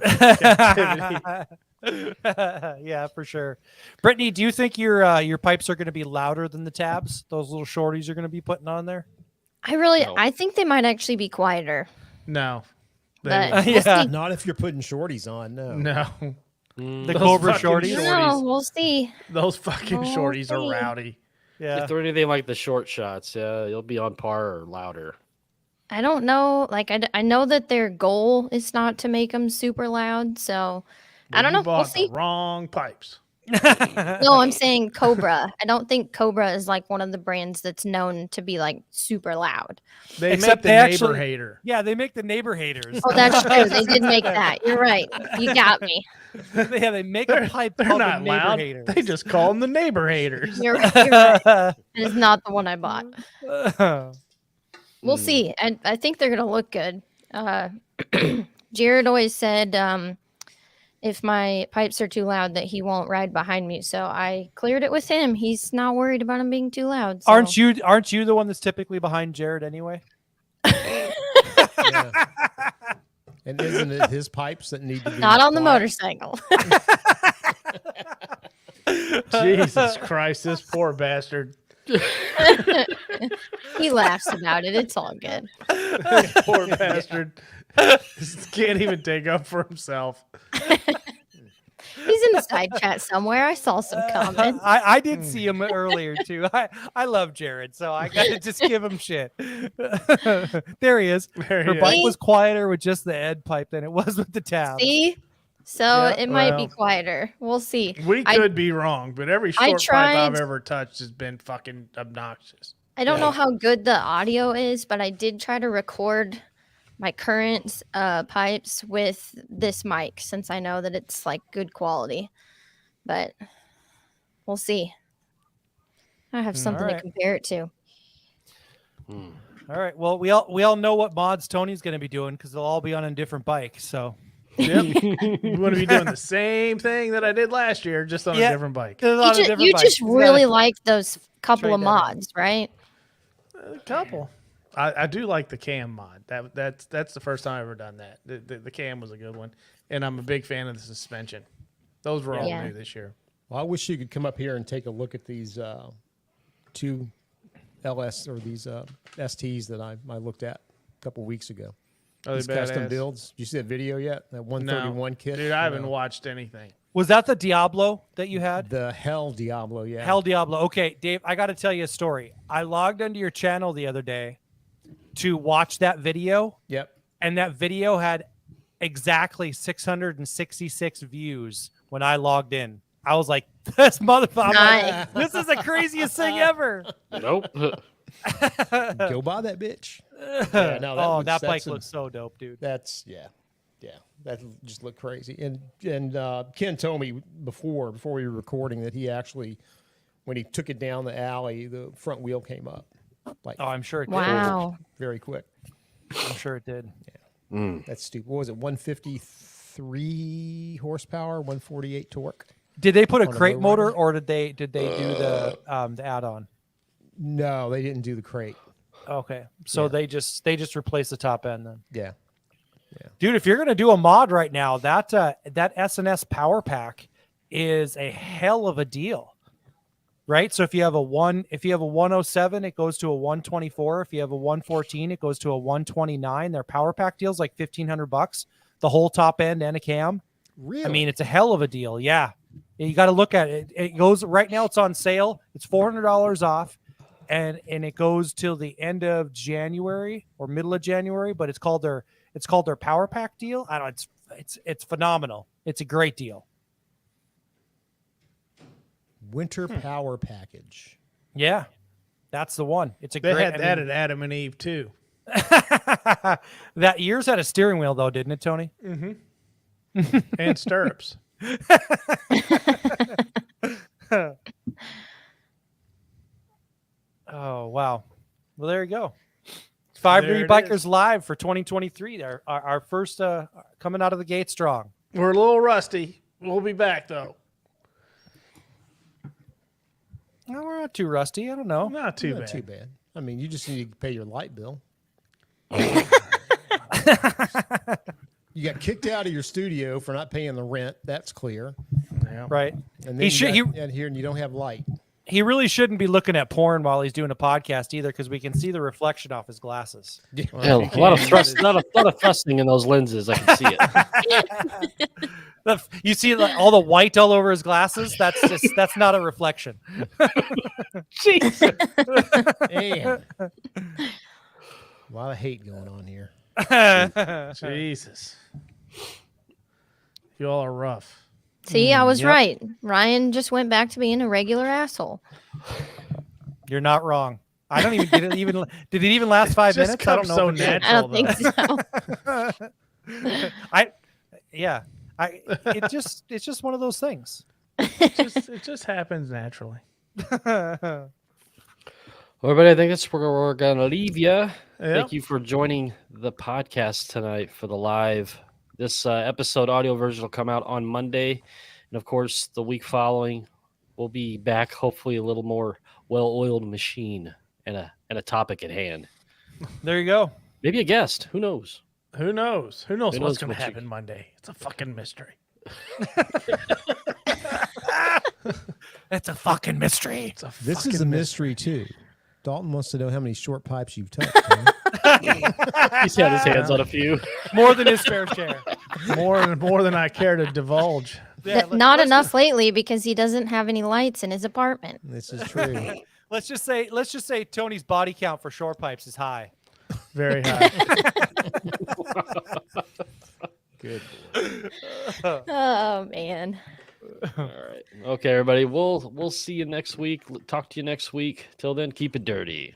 captivity. Yeah, for sure. Brittany, do you think your pipes are going to be louder than the tabs? Those little shorties you're going to be putting on there? I think they might actually be quieter. No. They But won't. we'll Yeah. see. Not if you're putting shorties on. No. No. The Those Cobra fucking shorties. No, we'll see. Those fucking Oh, shorties are see. rowdy. Yeah. If they're anything like the short shots, yeah, you'll be on par or louder. I don't know. Like I know that their goal is not to make them super loud. So I don't You know. We'll bought see. the wrong pipes. No, I'm saying Cobra. I don't think Cobra is like one of the brands that's known to be like super loud. They Except make the they neighbor actually- hater. Yeah, they make the neighbor haters. Oh, that's true. They did make that. You're right. You got me. Yeah, they make a pipe They're called the not neighbor loud. haters. They just call them the neighbor haters. You're right. It is not the one I bought. We'll Hmm. see. And I think they're gonna look good. Jared always said if my pipes are too loud that he won't ride behind me. So I cleared it with him. He's not worried about them being too loud. So. Aren't you the one that's typically behind Jared anyway? Yeah. And isn't it his pipes that need to be Not on the quiet? motorcycle. Jesus Christ, this poor bastard. He laughs about it. It's all good. Poor bastard. Can't even take up for himself. He's in the side chat somewhere. I saw some comments. I did see him earlier too. I love Jared, so I gotta just give him shit. There he is. There Her he bike is. was quieter with just the Ed pipe than it was with the tab. See? So Yeah, it might be well. quieter. We'll see. We I- could be wrong, but every short pipe tried- I've ever touched has been fucking obnoxious. I don't know how good the audio is, but I did try to record my current pipes with this mic since I know that it's like good quality. But we'll see. I have something Alright. to compare it to. All right. Well, we all know what mods Tony's going to be doing because they'll all be on a different bike. So Yep. You want to be doing the same thing that I did last year, just on a different bike. You just really like those couple trade of that in. mods, right? A couple. I do like the cam mod. That's the first time I've ever done that. The cam was a good one, and I'm a big fan of the suspension. Those were all Yeah. new this year. Well, I wish you could come up here and take a look at these two LS or these STs that I looked at a couple weeks ago. Are These they custom badass? builds. Did you see that video yet? That 131 kit? Dude, I haven't watched anything. Was that the Diablo that you had? The Hell Diablo, yeah. Hell Diablo. Okay, Dave, I got to tell you a story. I logged into your channel the other day to watch that video, Yep. and that video had exactly 666 views when I logged in. I was like, this motherfucker, Nice. this is the craziest thing ever. Nope. Go buy that bitch. Yeah, no, That bike that's looks so dope, dude. That's that just looked crazy. And Ken told me before we were recording that he actually, when he took it down the alley, the front wheel came up. Like, Oh, I'm sure it did. Wow. very quick. I'm sure it did. That's stupid. What was it? 153 horsepower, 148 torque. Did they put a On a crate low motor, rider? or did they do the add-on? No, they didn't do the crate. Okay, so they just replaced the top end then. Yeah. Dude, if you're gonna do a mod right now, that S&S Power Pack is a hell of a deal, right? So if you have a 107, it goes to a 124. If you have a 114, it goes to a 129. Their Power Pack deals like $1,500, the whole top end and a cam. Really? I mean, it's a hell of a deal. Yeah, you got to look at it. It goes right now. It's on sale. It's $400 off, and it goes till the end of January or middle of January. But it's called their Power Pack deal. I don't. It's phenomenal. It's a great deal. Winter Power Package. Yeah, that's the one. It's a They great. had that at Adam and Eve too. That yours had a steering wheel though, didn't it, Tony? And stirrups. Oh wow. Well, there you go. 5 There Dirty it Bikers is. Live for 2023. There, our first coming out of the gate strong. We're a little rusty. We'll be back though. No, we're not too rusty. I don't know. Not too Not bad. too bad. I mean, you just need to pay your light bill. You got kicked out of your studio for not paying the rent. That's clear. Yeah. Right. And then He should. and here and you don't have light. He really shouldn't be looking at porn while he's doing a podcast either, because we can see the reflection off his glasses. Hell, a lot of thrust, lot of thrusting in those lenses. I can see it. You see all the white all over his glasses? That's not a reflection. Jesus. And a lot of hate going on here. Jesus. You all are rough. See, I was Yep. right. Ryan just went back to being a regular asshole. You're not wrong. I don't even did it even last 5 Just minutes? I don't comes know. so if it did. I don't Natural, think so. It's just one of those things. It just happens naturally. Well, everybody, I think that's where we're going to leave you. Yep. Thank you for joining the podcast tonight for the live. This episode audio version will come out on Monday. And, of course, the week following, we'll be back, hopefully a little more well-oiled machine and a topic at hand. There you go. Maybe a guest. Who knows? Who knows? Who knows Who what's knows going what to you- happen Monday? It's a fucking mystery. It's a fucking mystery. It's a This fucking is a mystery too. Dalton wants to know how many short pipes you've touched. man. He's had his hands on a few. More than his fair share. more than I care to divulge. Yeah, Not enough lately because he doesn't have any lights in his apartment. This is true. Let's just say Tony's body count for short pipes is high. Very high. Good. Oh man. All right. Okay, everybody. We'll see you next week. Talk to you next week. Till then, keep it dirty.